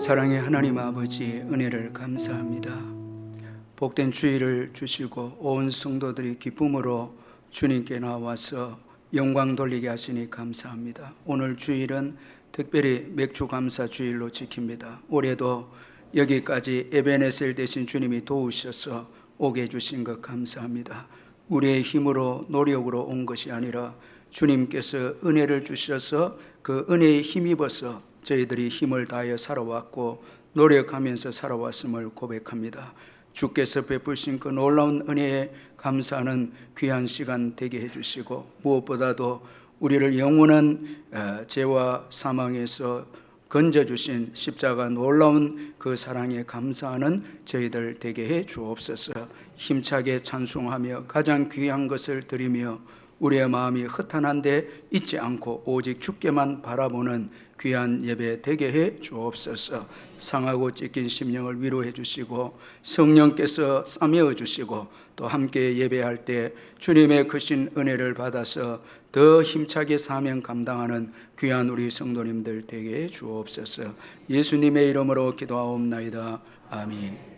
사랑의 하나님 아버지, 은혜를 감사합니다. 복된 주일을 주시고 온 성도들이 기쁨으로 주님께 나와서 영광 돌리게 하시니 감사합니다. 오늘 주일은 특별히 맥주 감사 주일로 지킵니다. 올해도 여기까지 에베네셀 되신 주님이 도우셔서 오게 해주신 것 감사합니다. 우리의 힘으로 노력으로 온 것이 아니라 주님께서 은혜를 주셔서 그 은혜에 힘입어서 저희들이 힘을 다하여 살아왔고 노력하면서 살아왔음을 고백합니다. 주께서 베푸신 그 놀라운 은혜에 감사하는 귀한 시간 되게 해주시고, 무엇보다도 우리를 영원한 죄와 사망에서 건져주신 십자가 놀라운 그 사랑에 감사하는 저희들 되게 해 주옵소서. 힘차게 찬송하며 가장 귀한 것을 드리며 우리의 마음이 허탄한데 잊지 않고 오직 주께만 바라보는 귀한 예배 되게 해 주옵소서. 상하고 찢긴 심령을 위로해 주시고 성령께서 싸매어 주시고 또 함께 예배할 때 주님의 크신 은혜를 받아서 더 힘차게 사명 감당하는 귀한 우리 성도님들 되게 해 주옵소서. 예수님의 이름으로 기도하옵나이다. 아멘.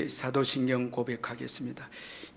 사도신경 고백하겠습니다.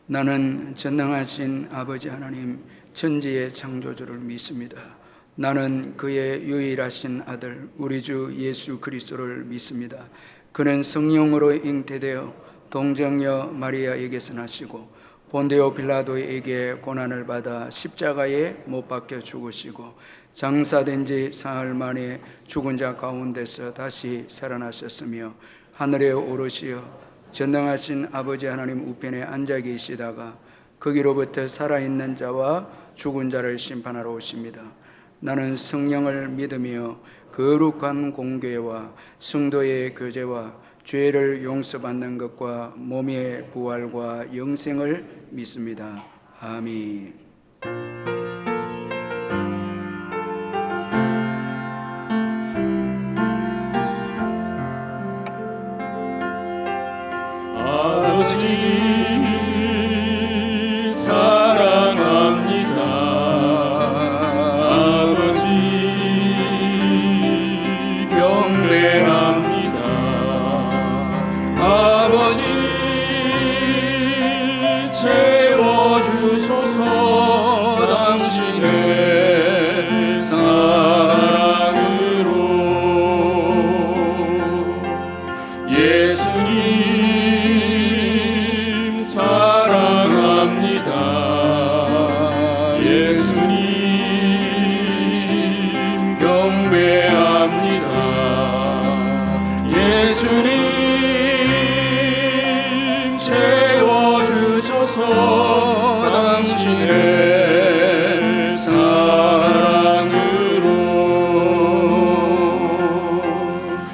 나는 전능하신 아버지 하나님 천지의 창조주를 믿습니다. 나는 그의 유일하신 아들 우리 주 예수 그리스도를 믿습니다. 그는 성령으로 잉태되어 동정녀 마리아에게서 나시고 본디오 빌라도에게 고난을 받아 십자가에 못 박혀 죽으시고 장사된 지 사흘 만에 죽은 자 가운데서 다시 살아나셨으며 하늘에 오르시어 전능하신 아버지 하나님 우편에 앉아 계시다가 거기로부터 살아있는 자와 죽은 자를 심판하러 오십니다. 나는 성령을 믿으며 거룩한 공교회와 성도의 교제와 죄를 용서받는 것과 몸의 부활과 영생을 믿습니다. 아멘. 아버지 사랑합니다. 아버지 경배합니다. 아버지 채워주소서. 당신의 사랑으로 예수님 사랑합니다. 예수님 경배합니다. 예수님 채워주소서. 당신의 사랑으로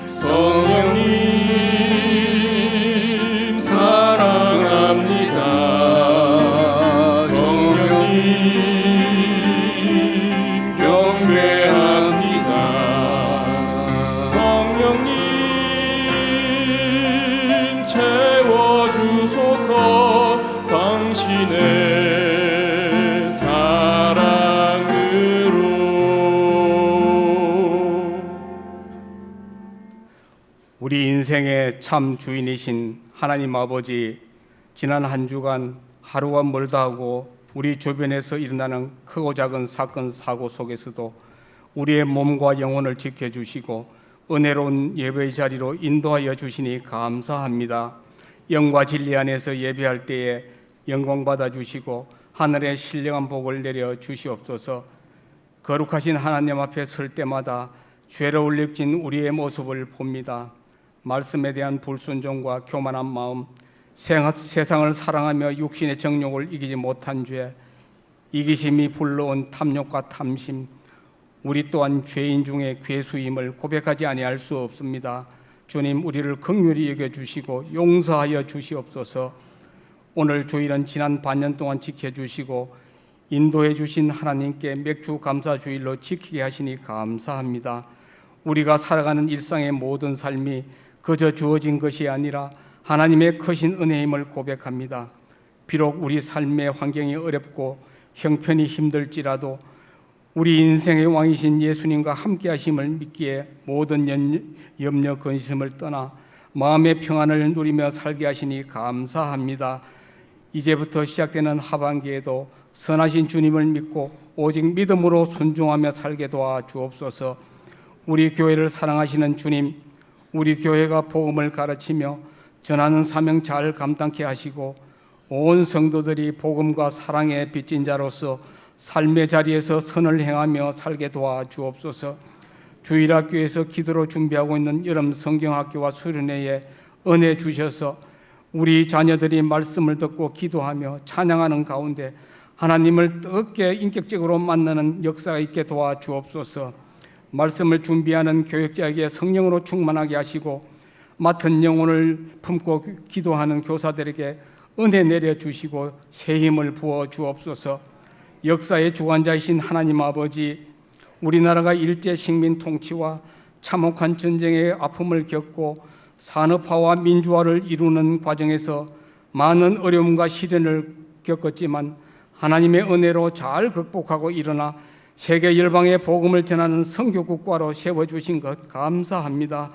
성령님 사랑합니다. 성령님 경배합니다. 성령님 채워주소서. 당신의 사랑으로. 우리 인생의 참 주인이신 하나님 아버지, 지난 한 주간 하루가 멀다 하고 우리 주변에서 일어나는 크고 작은 사건 사고 속에서도 우리의 몸과 영혼을 지켜주시고 은혜로운 예배의 자리로 인도하여 주시니 감사합니다. 영과 진리 안에서 예배할 때에 영광 받아주시고 하늘의 신령한 복을 내려 주시옵소서. 거룩하신 하나님 앞에 설 때마다 죄로 울력진 우리의 모습을 봅니다. 말씀에 대한 불순종과 교만한 마음, 세상을 사랑하며 육신의 정욕을 이기지 못한 죄, 이기심이 불러온 탐욕과 탐심, 우리 또한 죄인 중에 괴수임을 고백하지 아니할 수 없습니다. 주님, 우리를 긍휼히 여겨주시고 용서하여 주시옵소서. 오늘 주일은 지난 반년 동안 지켜주시고 인도해 주신 하나님께 맥주 감사 주일로 지키게 하시니 감사합니다. 우리가 살아가는 일상의 모든 삶이 그저 주어진 것이 아니라 하나님의 크신 은혜임을 고백합니다. 비록 우리 삶의 환경이 어렵고 형편이 힘들지라도 우리 인생의 왕이신 예수님과 함께 하심을 믿기에 모든 염려 근심을 떠나 마음의 평안을 누리며 살게 하시니 감사합니다. 이제부터 시작되는 하반기에도 선하신 주님을 믿고 오직 믿음으로 순종하며 살게 도와 주옵소서. 우리 교회를 사랑하시는 주님, 우리 교회가 복음을 가르치며 전하는 사명 잘 감당케 하시고 온 성도들이 복음과 사랑의 빚진 자로서 삶의 자리에서 선을 행하며 살게 도와 주옵소서. 주일학교에서 기도로 준비하고 있는 여름 성경학교와 수련회에 은혜 주셔서 우리 자녀들이 말씀을 듣고 기도하며 찬양하는 가운데 하나님을 뜨겁게 인격적으로 만나는 역사가 있게 도와 주옵소서. 말씀을 준비하는 교역자에게 성령으로 충만하게 하시고 맡은 영혼을 품고 기도하는 교사들에게 은혜 내려주시고 새 힘을 부어 주옵소서. 역사의 주관자이신 하나님 아버지, 우리나라가 일제 식민 통치와 참혹한 전쟁의 아픔을 겪고 산업화와 민주화를 이루는 과정에서 많은 어려움과 시련을 겪었지만 하나님의 은혜로 잘 극복하고 일어나 세계 열방의 복음을 전하는 선교 국가로 세워주신 것 감사합니다.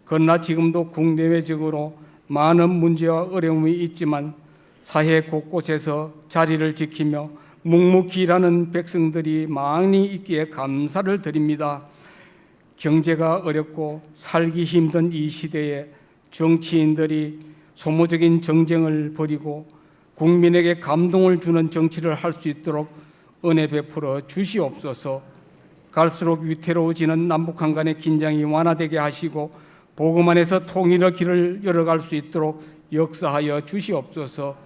그러나 지금도 국내외적으로 많은 문제와 어려움이 있지만 사회 곳곳에서 자리를 지키며 묵묵히 일하는 백성들이 많이 있기에 감사를 드립니다. 경제가 어렵고 살기 힘든 이 시대에 정치인들이 소모적인 정쟁을 벌이고 국민에게 감동을 주는 정치를 할 수 있도록 은혜 베풀어 주시옵소서. 갈수록 위태로워지는 남북한 간의 긴장이 완화되게 하시고 복음 안에서 통일의 길을 열어갈 수 있도록 역사하여 주시옵소서.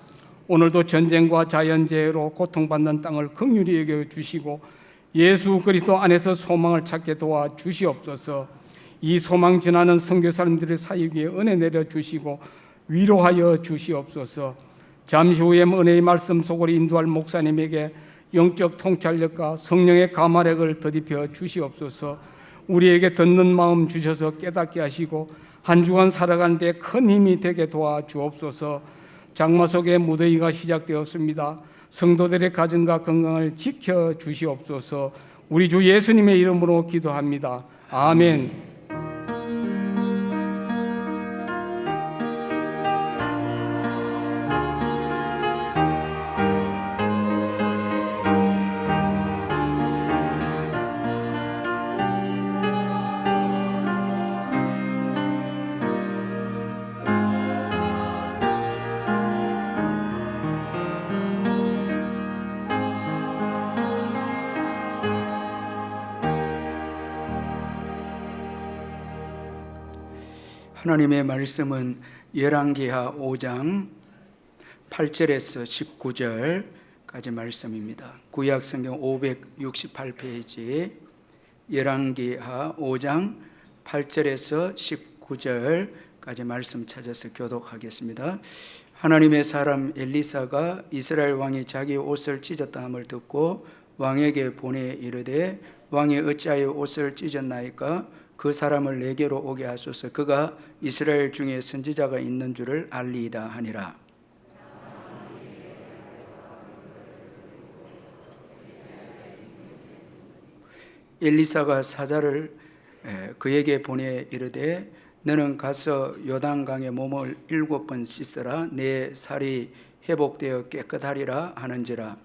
오늘도 전쟁과 자연재해로 고통받는 땅을 긍휼히 여겨 주시고 예수 그리스도 안에서 소망을 찾게 도와 주시옵소서. 이 소망 전하는 선교사님들의 사역에 은혜 내려 주시고 위로하여 주시옵소서. 잠시 후에 은혜의 말씀 속으로 인도할 목사님에게 영적 통찰력과 성령의 감화력을 더입혀 주시옵소서. 우리에게 듣는 마음 주셔서 깨닫게 하시고 한 주간 살아가는 데 큰 힘이 되게 도와 주옵소서. 장마 속에 무더위가 시작되었습니다. 성도들의 가정과 건강을 지켜 주시옵소서. 우리 주 예수님의 이름으로 기도합니다. 아멘. 하나님의 말씀은 열왕기하 5장 8절에서 19절까지 말씀입니다. 구약 성경 568페이지 열왕기하 5장 8절에서 19절까지 말씀 찾아서 교독하겠습니다. 하나님의 사람 엘리사가 이스라엘 왕이 자기 옷을 찢었다 함을 듣고 왕에게 보내 이르되 왕이 어찌하여 옷을 찢었나이까? 그 사람을 내게로 오게 하소서. 그가 이스라엘 중에 선지자가 있는 줄을 알리이다 하니라. 엘리사가 사자를 그에게 보내 이르되 너는 가서 요단강에 몸을 7번 씻으라. 내 살이 회복되어 깨끗하리라 하는지라.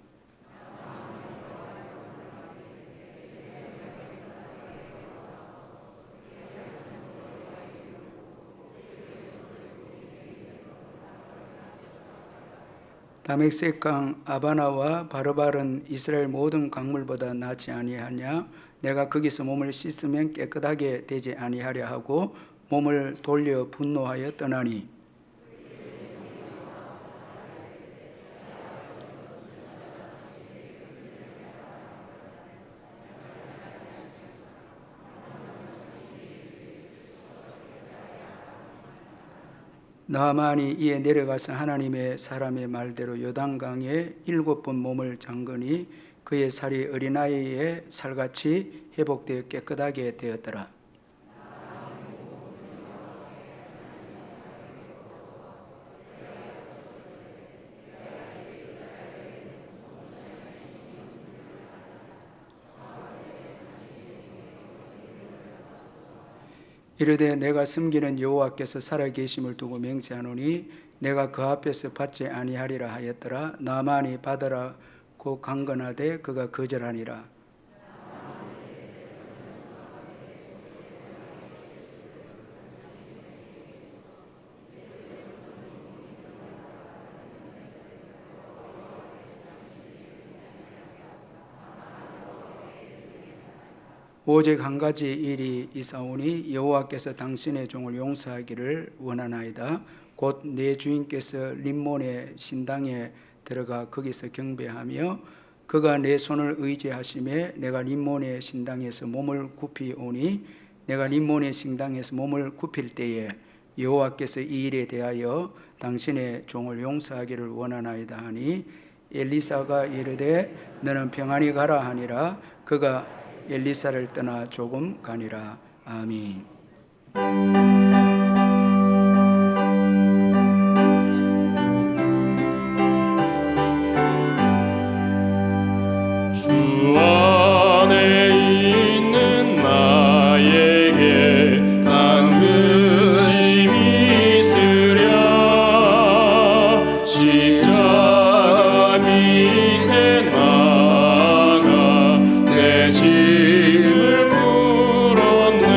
다메섹강 아바나와 바르발은 이스라엘 모든 강물보다 낫지 아니하냐? 내가 거기서 몸을 씻으면 깨끗하게 되지 아니하려 하고 몸을 돌려 분노하여 떠나니 나만이 이에 내려가서 하나님의 사람의 말대로 요단강에 7번 몸을 잠그니 그의 살이 어린아이의 살같이 회복되어 깨끗하게 되었더라. 이르되 내가 섬기는 여호와께서 살아계심을 두고 맹세하노니 내가 그 앞에서 받지 아니하리라 하였더라. 나만이 받으라고 강건하되 그가 거절하니라. 오직 한 가지 일이 있사오니 여호와께서 당신의 종을 용서하기를 원하나이다. 곧 내 주인께서 림몬의 신당에 들어가 거기서 경배하며 그가 내 손을 의지하심에 내가 림몬의 신당에서 몸을 굽히 오니 내가 림몬의 신당에서 몸을 굽힐 때에 여호와께서 이 일에 대하여 당신의 종을 용서하기를 원하나이다 하니 엘리사가 이르되 너는 평안히 가라 하니라. 그가 엘리사를 떠나 조금 가니라. 아멘. 주 안에 있는 나에게 당근심이 있으랴. 십자가 밑에 나가 내 짐을 물었네.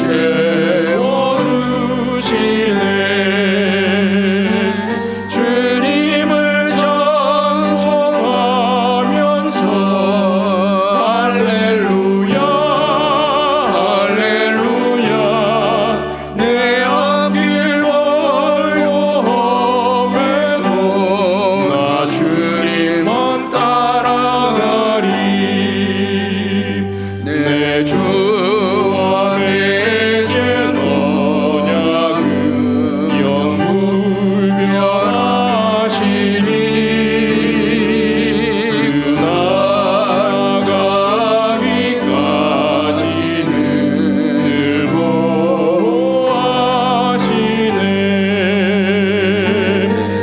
채워주시네. 주님을 찬송하면서 할렐루야 할렐루야 내 앞길 어려움에도 나 주님만 따라가리. 내 주와 맺은 언약은 영불변하시니 그 나아가기까지는 늘 보호하시네.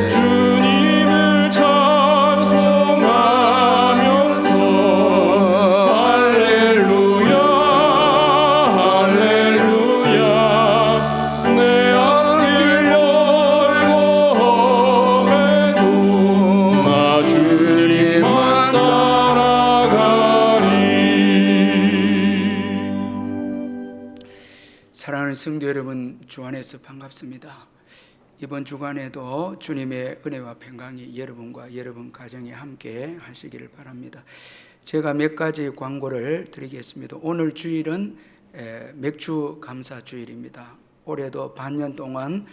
주님을 찬송하면서 할렐루야 할렐루야 내 앞길 어려움에도 나 주님만 따라가리. 사랑하는 성도 여러분, 주 안에서 반갑습니다. 이번 주간에도 주님의 은혜와 평강이 여러분과 여러분 가정에 함께 하시기를 바랍니다. 제가 몇 가지 광고를 드리겠습니다. 오늘 주일은 맥주 감사 주일입니다. 올해도 반년 동안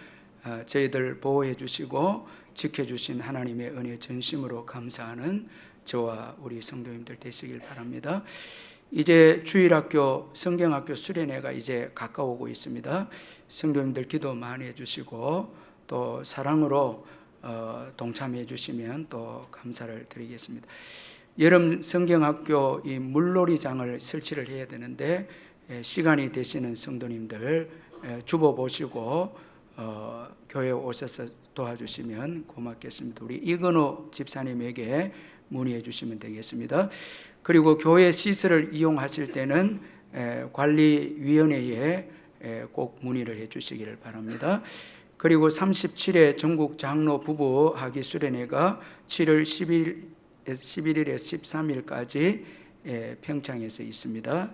저희들 보호해 주시고 지켜주신 하나님의 은혜 전심으로 감사하는 저와 우리 성도님들 되시길 바랍니다. 이제 주일학교 성경학교 수련회가 이제 가까우고 있습니다. 성도님들 기도 많이 해주시고 또 사랑으로 동참해 주시면 또 감사를 드리겠습니다. 여름 성경학교 이 물놀이장을 설치를 해야 되는데 시간이 되시는 성도님들 주보 보시고 교회에 오셔서 도와주시면 고맙겠습니다. 우리 이건호 집사님에게 문의해 주시면 되겠습니다. 그리고 교회 시설을 이용하실 때는 관리위원회에 꼭 문의를 해 주시기를 바랍니다. 그리고 37회 전국 장로 부부 학위 수련회가 7월 11일에서 13일까지 평창에서 있습니다.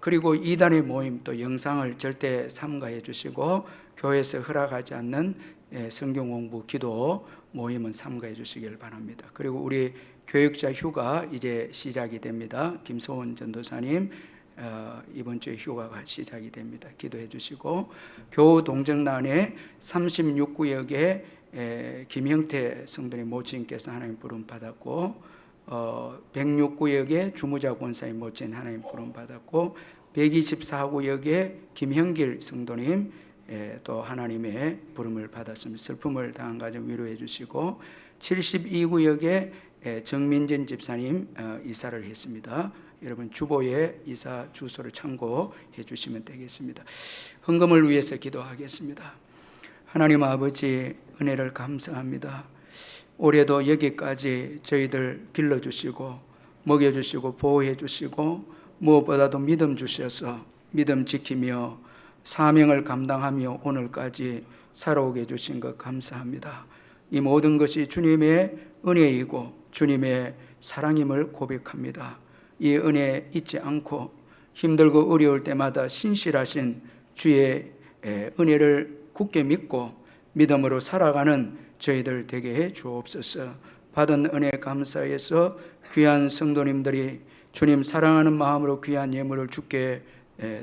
그리고 이단의 모임 또 영상을 절대 삼가해 주시고 교회에서 허락하지 않는 성경 공부 기도 모임은 삼가해 주시길 바랍니다. 그리고 우리 교육자 휴가 이제 시작이 됩니다. 김소원 전도사님 이번 주에 휴가가 시작이 됩니다. 기도해 주시고 교우 동정란에 36구역에 김형태 성도님 모친께서 하나님 부름 받았고 106구역에 주무자 권사님 모친 하나님 부름 받았고 124구역에 김형길 성도님 또 하나님의 부름을 받았으면 슬픔을 당한 가정 위로해 주시고 72구역에 정민전 집사님 이사를 했습니다. 여러분 주보에 이사 주소를 참고해 주시면 되겠습니다. 헌금을 위해서 기도하겠습니다. 하나님 아버지 은혜를 감사합니다. 올해도 여기까지 저희들 길러주시고 먹여주시고 보호해주시고 무엇보다도 믿음 주셔서 믿음 지키며 사명을 감당하며 오늘까지 살아오게 해주신 것 감사합니다. 이 모든 것이 주님의 은혜이고 주님의 사랑임을 고백합니다. 이 은혜 잊지 않고 힘들고 어려울 때마다 신실하신 주의 은혜를 굳게 믿고 믿음으로 살아가는 저희들 되게 해 주옵소서. 받은 은혜 감사해서 귀한 성도님들이 주님 사랑하는 마음으로 귀한 예물을 주께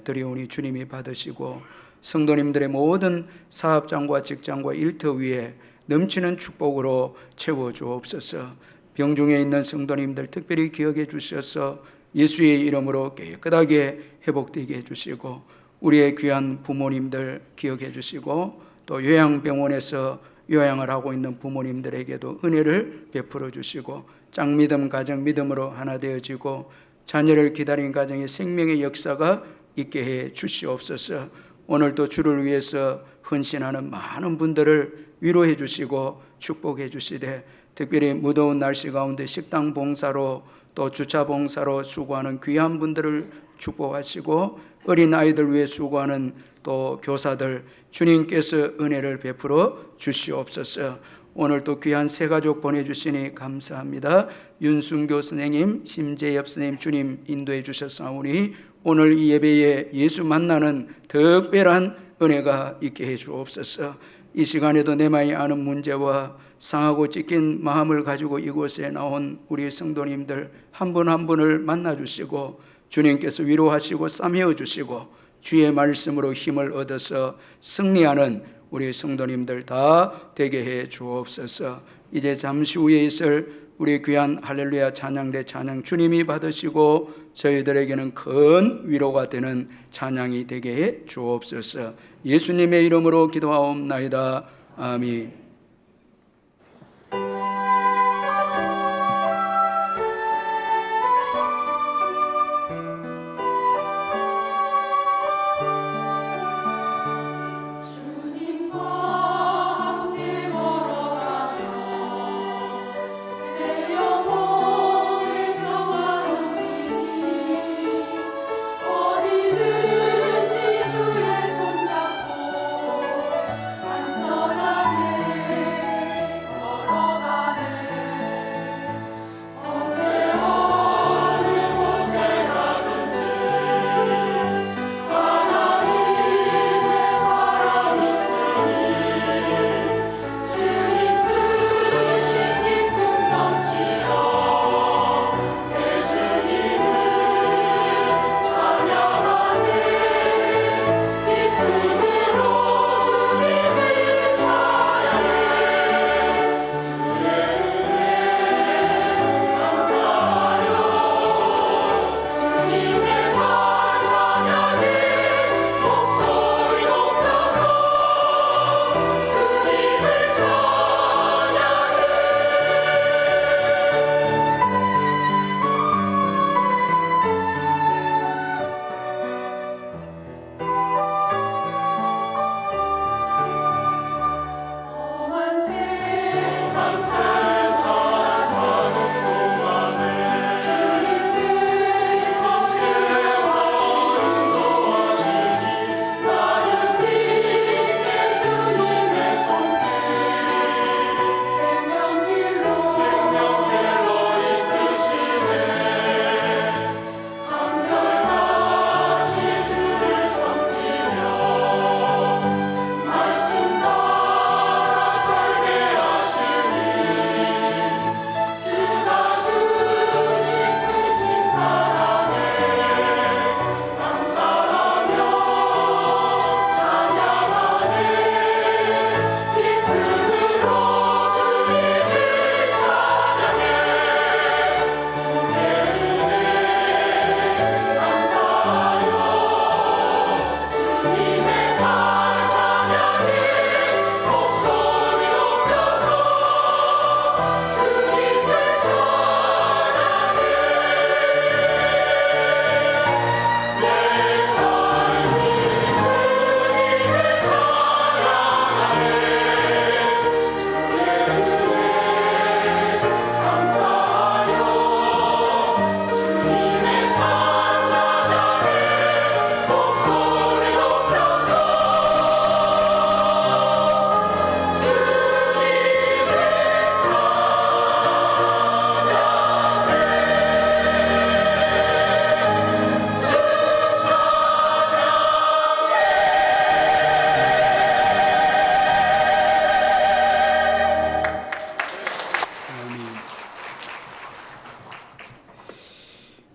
드리오니 주님이 받으시고 성도님들의 모든 사업장과 직장과 일터 위에 넘치는 축복으로 채워 주옵소서. 병중에 있는 성도님들 특별히 기억해 주셔서 예수의 이름으로 깨끗하게 회복되게 해주시고 우리의 귀한 부모님들 기억해 주시고 또 요양병원에서 요양을 하고 있는 부모님들에게도 은혜를 베풀어 주시고 짝믿음 가정 믿음으로 하나 되어지고 자녀를 기다린 가정의 생명의 역사가 있게 해 주시옵소서. 오늘도 주를 위해서 헌신하는 많은 분들을 위로해 주시고 축복해 주시되 특별히 무더운 날씨 가운데 식당 봉사로 또 주차 봉사로 수고하는 귀한 분들을 축복하시고 어린아이들 위해 수고하는 또 교사들 주님께서 은혜를 베풀어 주시옵소서. 오늘 또 귀한 새 가족 보내주시니 감사합니다. 윤순교 선생님, 심재엽 선생님 주님 인도해 주셨사오니 오늘 이 예배에 예수 만나는 특별한 은혜가 있게 해 주옵소서. 이 시간에도 내 마음이 아는 문제와 상하고 찢긴 마음을 가지고 이곳에 나온 우리 성도님들 한 분 한 분을 만나 주시고 주님께서 위로하시고 싸매어 주시고 주의 말씀으로 힘을 얻어서 승리하는 우리 성도님들 다 되게 해 주옵소서. 이제 잠시 후에 있을 우리 귀한 할렐루야 찬양대 찬양 주님이 받으시고 저희들에게는 큰 위로가 되는 찬양이 되게 해 주옵소서. 예수님의 이름으로 기도하옵나이다. 아멘.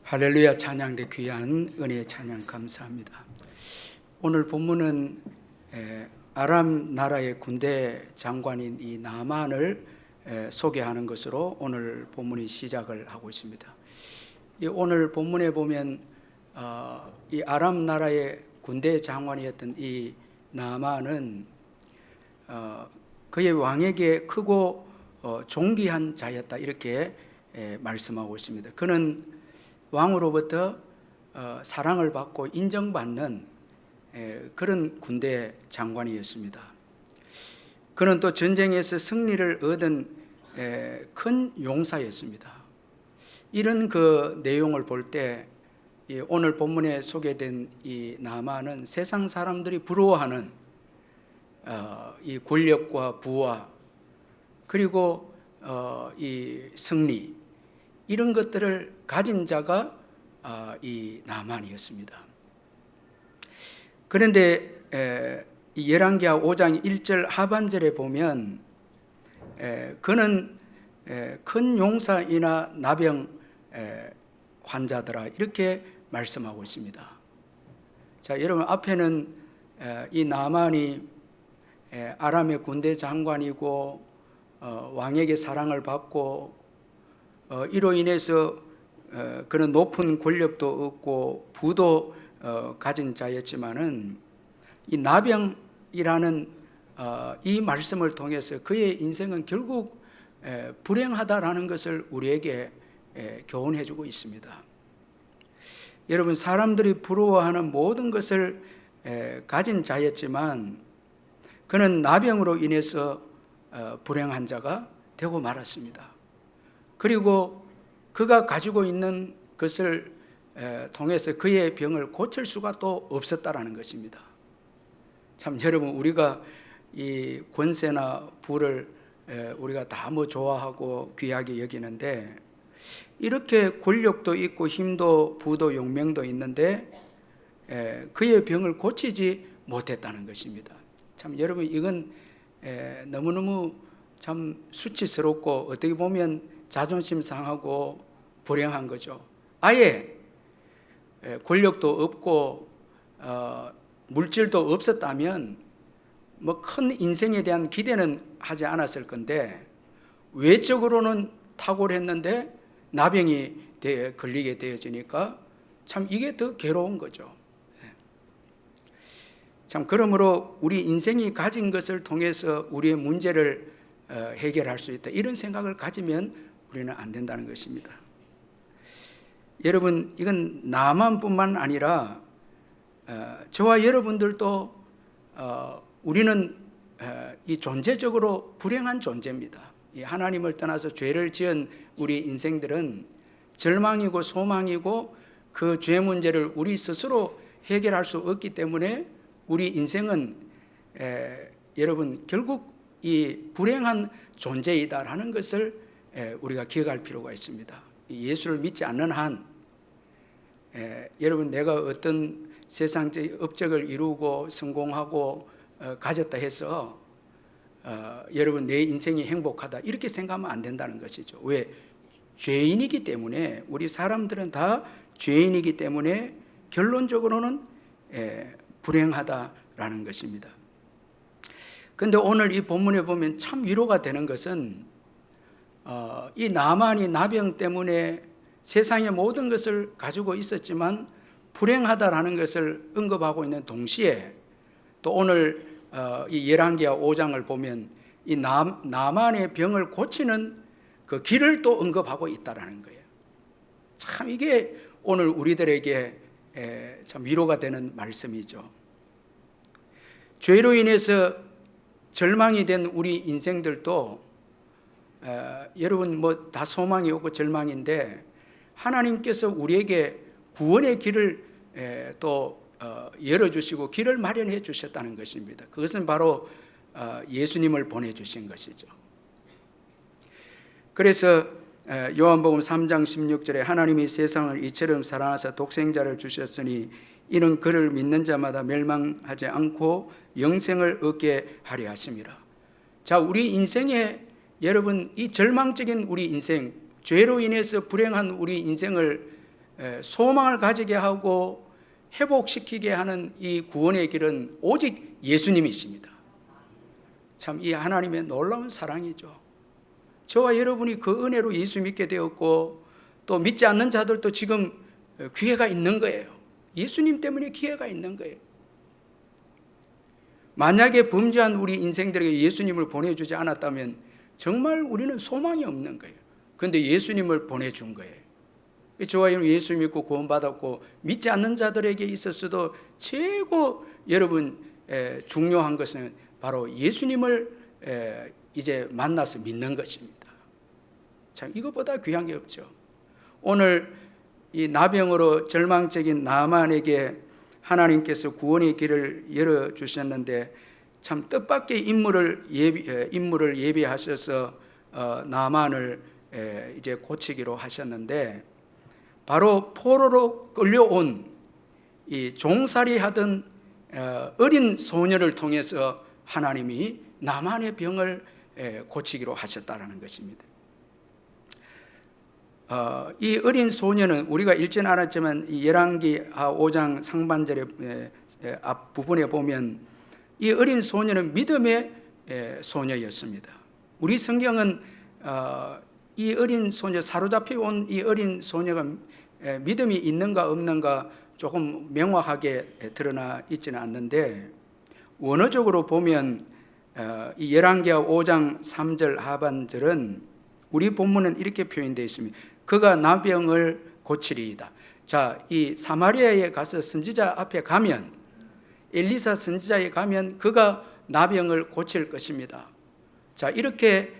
할렐루야 찬양대 귀한 은혜의 찬양 감사합니다. 오늘 본문은 아람 나라의 군대 장관인 이 나만을 소개하는 것으로 오늘 본문이 시작을 하고 있습니다. 오늘 본문에 보면 이 아람 나라의 군대 장관이었던 이 나만은 그의 왕에게 크고 존귀한 자였다 이렇게 말씀하고 있습니다. 그는 왕으로부터 사랑을 받고 인정받는 그런 군대 장관이었습니다. 그는 또 전쟁에서 승리를 얻은 큰 용사였습니다. 이런 그 내용을 볼 때 오늘 본문에 소개된 이 나만은 세상 사람들이 부러워하는 이 권력과 부와 그리고 이 승리 이런 것들을 가진 자가 이 나만이었습니다. 그런데 이 열왕기하 5장 1절 하반절에 보면 그는 큰 용사이나 나병 환자더라 이렇게 말씀하고 있습니다. 자, 여러분 앞에는 이 나만이 아람의 군대 장관이고 왕에게 사랑을 받고 이로 인해서 그는 높은 권력도 얻고 부도 가진 자였지만은 이 나병이라는 이 말씀을 통해서 그의 인생은 결국 불행하다라는 것을 우리에게 교훈해 주고 있습니다. 여러분 사람들이 부러워하는 모든 것을 가진 자였지만 그는 나병으로 인해서 불행한 자가 되고 말았습니다. 그리고 그가 가지고 있는 것을 통해서 그의 병을 고칠 수가 또 없었다라는 것입니다. 참 여러분 우리가 이 권세나 부를 우리가 다 뭐 좋아하고 귀하게 여기는데 이렇게 권력도 있고 힘도 부도 용명도 있는데 그의 병을 고치지 못했다는 것입니다. 참 여러분 이건 너무너무 참 수치스럽고 어떻게 보면 자존심 상하고 불행한 거죠. 아예 권력도 없고 물질도 없었다면 뭐 큰 인생에 대한 기대는 하지 않았을 건데 외적으로는 탁월했는데 나병이 걸리게 되어지니까 참 이게 더 괴로운 거죠. 참 그러므로 우리 인생이 가진 것을 통해서 우리의 문제를 해결할 수 있다 이런 생각을 가지면 우리는 안 된다는 것입니다. 여러분 이건 나만뿐만 아니라 저와 여러분들도 우리는 이 존재적으로 불행한 존재입니다. 이 하나님을 떠나서 죄를 지은 우리 인생들은 절망이고 소망이고 그 죄 문제를 우리 스스로 해결할 수 없기 때문에 우리 인생은 여러분 결국 이 불행한 존재이다라는 것을 우리가 기억할 필요가 있습니다. 예수를 믿지 않는 한 여러분 내가 어떤 세상적 업적을 이루고 성공하고 가졌다 해서 여러분 내 인생이 행복하다 이렇게 생각하면 안 된다는 것이죠. 왜? 죄인이기 때문에 우리 사람들은 다 죄인이기 때문에 결론적으로는 불행하다라는 것입니다. 그런데 오늘 이 본문에 보면 참 위로가 되는 것은 이 나만이 나병 때문에 세상의 모든 것을 가지고 있었지만 불행하다라는 것을 언급하고 있는 동시에 또 오늘 이 열왕기하 5장을 보면 이 나만의 병을 고치는 그 길을 또 언급하고 있다라는 거예요. 참 이게 오늘 우리들에게 참 위로가 되는 말씀이죠. 죄로 인해서 절망이 된 우리 인생들도 여러분 뭐 다 소망이 없고 절망인데 하나님께서 우리에게 구원의 길을 또 열어주시고 길을 마련해 주셨다는 것입니다. 그것은 바로 예수님을 보내주신 것이죠. 그래서 요한복음 3장 16절에 하나님이 세상을 이처럼 사랑하사 독생자를 주셨으니 이는 그를 믿는 자마다 멸망하지 않고 영생을 얻게 하려 하심이라. 자, 우리 인생에 여러분 이 절망적인 우리 인생, 죄로 인해서 불행한 우리 인생을 소망을 가지게 하고 회복시키게 하는 이 구원의 길은 오직 예수님이십니다. 참 이 하나님의 놀라운 사랑이죠. 저와 여러분이 그 은혜로 예수 믿게 되었고 또 믿지 않는 자들도 지금 기회가 있는 거예요. 예수님 때문에 기회가 있는 거예요. 만약에 범죄한 우리 인생들에게 예수님을 보내주지 않았다면 정말 우리는 소망이 없는 거예요. 그런데 예수님을 보내준 거예요. 저와 여러분 예수 믿고 구원받았고 믿지 않는 자들에게 있어서도 최고 여러분 중요한 것은 바로 예수님을 이제 만나서 믿는 것입니다. 참 이것보다 귀한 게 없죠. 오늘 이 나병으로 절망적인 나만에게 하나님께서 구원의 길을 열어주셨는데 참 뜻밖의 인물을 예비하셔서 나만을 이제 고치기로 하셨는데 바로 포로로 끌려온 이 종살이 하던 어린 소년을 통해서 하나님이 나만의 병을 고치기로 하셨다는 것입니다. 이 어린 소년은 우리가 읽지는 않았지만 이 열왕기 5장 상반절의 앞부분에 보면 이 어린 소년은 믿음의 소녀였습니다. 우리 성경은 이 어린 소녀, 사로잡혀 온 이 어린 소녀가 믿음이 있는가 없는가 조금 명확하게 드러나 있지는 않는데, 원어적으로 보면 이 열왕기하 5장 3절 하반절은 우리 본문은 이렇게 표현되어 있습니다. 그가 나병을 고치리이다. 자, 이 사마리아에 가서 선지자 앞에 가면, 엘리사 선지자에 가면 그가 나병을 고칠 것입니다. 자, 이렇게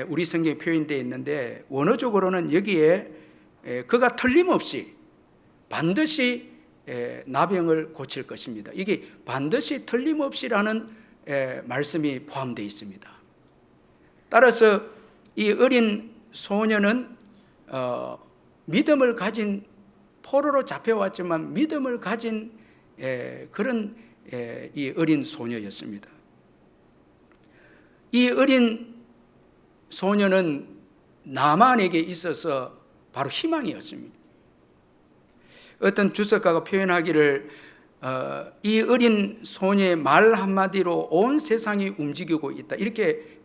우리 성경에 표현되어 있는데, 원어적으로는 여기에 그가 틀림없이 반드시 나병을 고칠 것입니다. 이게 반드시 틀림없이라는 말씀이 포함되어 있습니다. 따라서 이 어린 소년은 믿음을 가진, 포로로 잡혀왔지만 믿음을 가진 그런 이 어린 소녀였습니다. 이 어린 소녀는 나만에게 있어서 바로 희망이었습니다. 어떤 주석가가 표현하기를 이 어린 소녀의 말 한마디로 온 세상이 움직이고 있다, 이렇게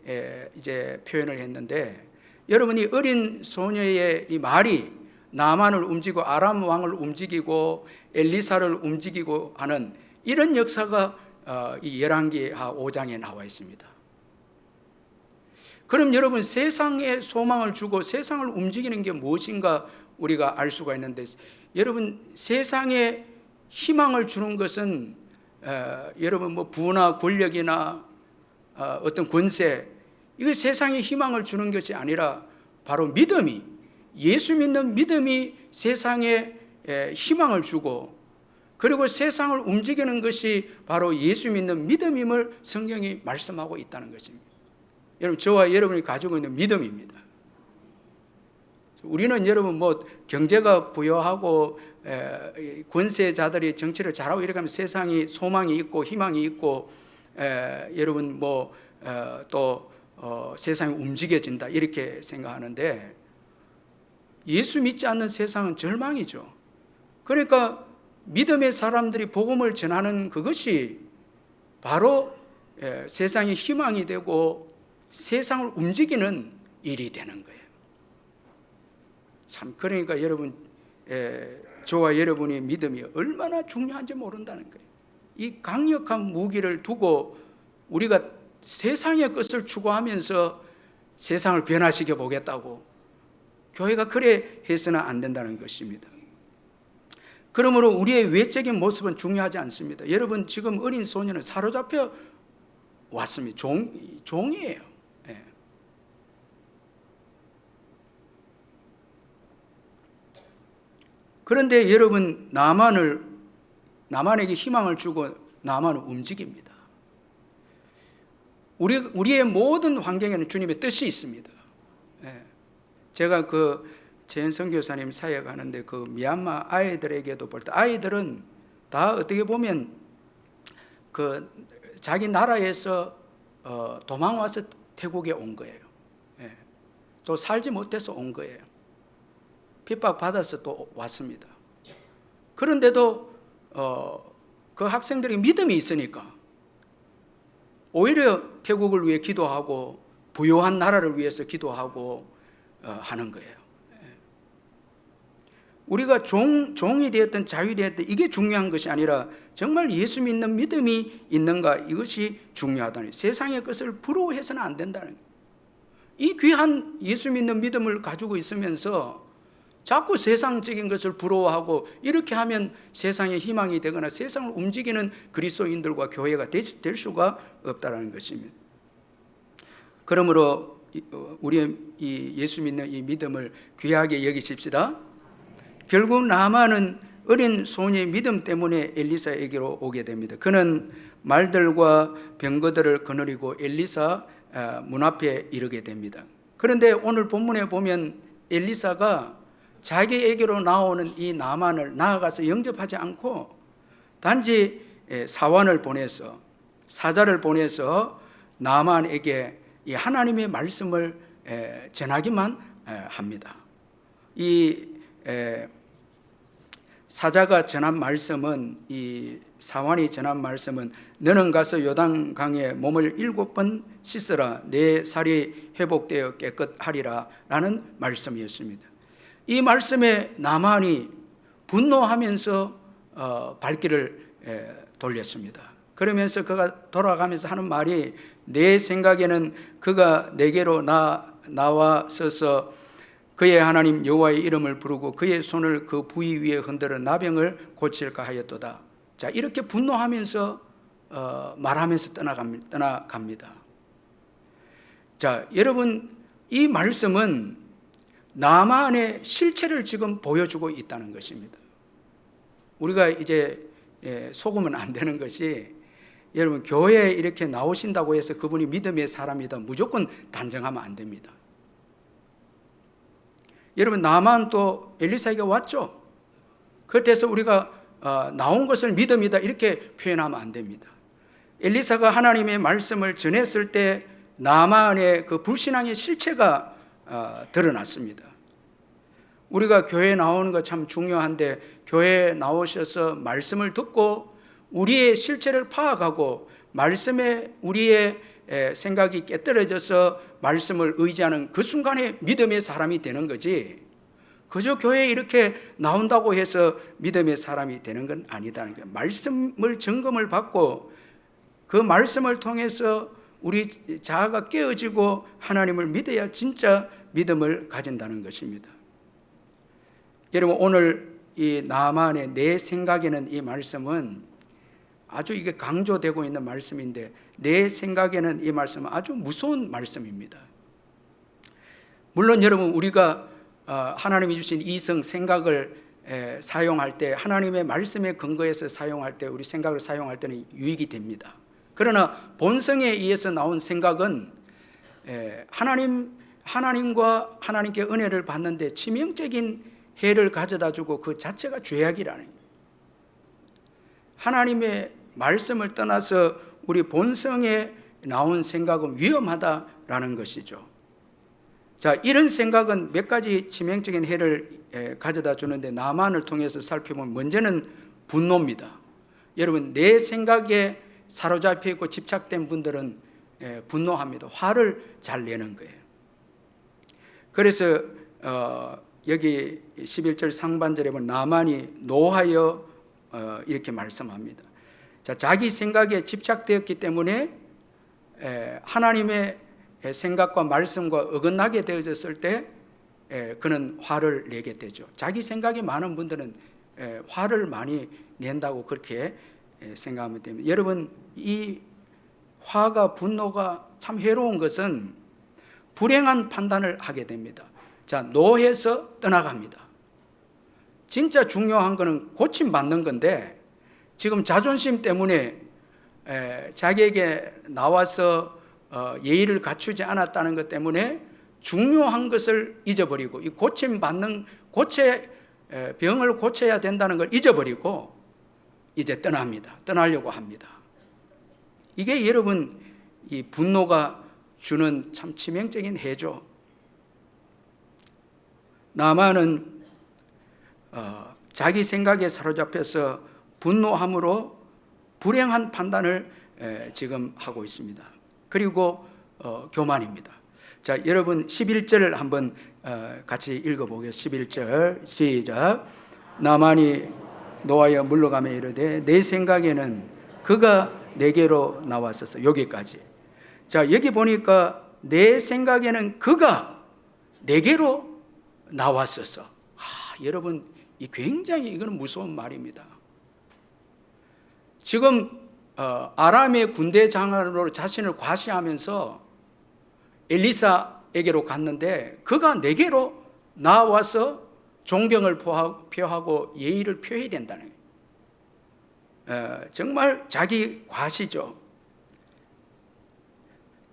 이제 표현을 했는데, 여러분, 이 어린 소녀의 이 말이 나만을 움직이고 아람 왕을 움직이고 엘리사를 움직이고 하는 이런 역사가 이 열왕기하 5장에 나와 있습니다. 그럼 여러분, 세상에 소망을 주고 세상을 움직이는 게 무엇인가 우리가 알 수가 있는데, 여러분, 세상에 희망을 주는 것은 여러분 뭐 부나 권력이나 어떤 권세, 이거 세상에 희망을 주는 것이 아니라 바로 믿음이, 예수 믿는 믿음이 세상에 희망을 주고, 그리고 세상을 움직이는 것이 바로 예수 믿는 믿음임을 성경이 말씀하고 있다는 것입니다. 여러분, 저와 여러분이 가지고 있는 믿음입니다. 우리는 여러분 뭐 경제가 부여하고 권세자들이 정치를 잘하고 이렇게 하면 세상이 소망이 있고 희망이 있고 여러분 뭐 또 세상이 움직여진다, 이렇게 생각하는데, 예수 믿지 않는 세상은 절망이죠. 그러니까 믿음의 사람들이 복음을 전하는 그것이 바로 세상의 희망이 되고 세상을 움직이는 일이 되는 거예요. 참, 그러니까 여러분, 저와 여러분의 믿음이 얼마나 중요한지 모른다는 거예요. 이 강력한 무기를 두고 우리가 세상의 것을 추구하면서 세상을 변화시켜 보겠다고, 교회가 그래 해서는 안 된다는 것입니다. 그러므로 우리의 외적인 모습은 중요하지 않습니다. 여러분, 지금 어린 소년은 사로잡혀 왔습니다. 종이에요. 예. 그런데 여러분, 나만에게 희망을 주고 나만을 움직입니다. 우리의 모든 환경에는 주님의 뜻이 있습니다. 예. 제가 재현 선교사님 사역하는데 미얀마 아이들에게도 볼 때, 아이들은 다 어떻게 보면 자기 나라에서 도망와서 태국에 온 거예요. 예. 또 살지 못해서 온 거예요. 핍박받아서 또 왔습니다. 그런데도 그 학생들이 믿음이 있으니까 오히려 태국을 위해 기도하고 부요한 나라를 위해서 기도하고 하는 거예요. 우리가 종이 되었든 자유이 되었든 이게 중요한 것이 아니라 정말 예수 믿는 믿음이 있는가, 이것이 중요하다는, 세상의 것을 부러워해서는 안 된다는 거예요. 이 귀한 예수 믿는 믿음을 가지고 있으면서 자꾸 세상적인 것을 부러워하고 이렇게 하면 세상의 희망이 되거나 세상을 움직이는 그리스도인들과 교회가 될 수가 없다는 것입니다. 그러므로 우리의 이 예수 믿는 이 믿음을 귀하게 여기십시다. 결국 나만은 어린 소녀의 믿음 때문에 엘리사에게로 오게 됩니다. 그는 말들과 병거들을 거느리고 엘리사 문 앞에 이르게 됩니다. 그런데 오늘 본문에 보면 엘리사가 자기에게로 나오는 이 나만을 나아가서 영접하지 않고 단지 사원을 보내서 사자를 보내서 나만에게 이 하나님의 말씀을 전하기만 합니다. 이 사자가 전한 말씀은, 이 사환이 전한 말씀은 너는 가서 요단강에 몸을 7번 씻으라 내 살이 회복되어 깨끗하리라 라는 말씀이었습니다. 이 말씀에 나만이 분노하면서 발길을 돌렸습니다. 그러면서 그가 돌아가면서 하는 말이 내 생각에는 그가 내게로 나와서서 그의 하나님 여호와의 이름을 부르고 그의 손을 그 부위 위에 흔들어 나병을 고칠까 하였도다. 자, 이렇게 분노하면서 말하면서 떠나갑니다. 자, 여러분, 이 말씀은 나만의 실체를 지금 보여주고 있다는 것입니다. 우리가 이제 속으면 안 되는 것이, 여러분, 교회에 이렇게 나오신다고 해서 그분이 믿음의 사람이다 무조건 단정하면 안 됩니다. 여러분, 나만 또 엘리사에게 왔죠. 그때서 우리가 나온 것을 믿음이다 이렇게 표현하면 안 됩니다. 엘리사가 하나님의 말씀을 전했을 때 나만의 그 불신앙의 실체가 드러났습니다. 우리가 교회에 나오는 거 참 중요한데, 교회에 나오셔서 말씀을 듣고 우리의 실체를 파악하고 말씀에 우리의 생각이 깨떨어져서 말씀을 의지하는 그 순간에 믿음의 사람이 되는 거지, 그저 교회에 이렇게 나온다고 해서 믿음의 사람이 되는 건 아니다는 거예요. 말씀을 점검을 받고 그 말씀을 통해서 우리 자아가 깨어지고 하나님을 믿어야 진짜 믿음을 가진다는 것입니다. 여러분, 오늘 이 나만의 내 생각에는 이 말씀은 아주 이게 강조되고 있는 말씀인데, 내 생각에는 이 말씀은 아주 무서운 말씀입니다. 물론 여러분, 우리가 하나님이 주신 이성 생각을 사용할 때, 하나님의 말씀에 근거해서 사용할 때, 우리 생각을 사용할 때는 유익이 됩니다. 그러나 본성에 의해서 나온 생각은 하나님과 하나님께 은혜를 받는데 치명적인 해를 가져다 주고 그 자체가 죄악이라는 거예요. 하나님의 말씀을 떠나서 우리 본성에 나온 생각은 위험하다라는 것이죠. 자, 이런 생각은 몇 가지 치명적인 해를 가져다 주는데, 나만을 통해서 살펴보면 먼저는 분노입니다. 여러분, 내 생각에 사로잡혀 있고 집착된 분들은 분노합니다. 화를 잘 내는 거예요. 그래서 여기 11절 상반절에 보면 나만이 노하여 이렇게 말씀합니다. 자, 자기 생각에 집착되었기 때문에 하나님의 생각과 말씀과 어긋나게 되어졌을 때 그는 화를 내게 되죠. 자기 생각이 많은 분들은 화를 많이 낸다고 그렇게 생각하면 됩니다. 여러분, 이 화가, 분노가 참 해로운 것은 불행한 판단을 하게 됩니다. 자, 노해서 떠나갑니다. 진짜 중요한 것은 고침받는 건데, 지금 자존심 때문에 자기에게 나와서 예의를 갖추지 않았다는 것 때문에 중요한 것을 잊어버리고, 이 병을 고쳐야 된다는 걸 잊어버리고 이제 떠나려고 합니다. 이게 여러분, 이 분노가 주는 참 치명적인 해죠. 나만은 자기 생각에 사로잡혀서 분노함으로 불행한 판단을 지금 하고 있습니다. 그리고 교만입니다. 자, 여러분 11절을 한번 같이 읽어보겠습니다. 11절 시작. 나만이 노하여 물러가며 이르되 내 생각에는 그가 내게로 나왔었어. 여기까지. 자, 여기 보니까 내 생각에는 그가 내게로 나왔었어. 여러분, 이 굉장히 이거는 무서운 말입니다. 지금 아람의 군대 장관으로 자신을 과시하면서 엘리사에게로 갔는데, 그가 내게로 나와서 존경을 표하고 예의를 표해야 된다는 거예요. 정말 자기 과시죠.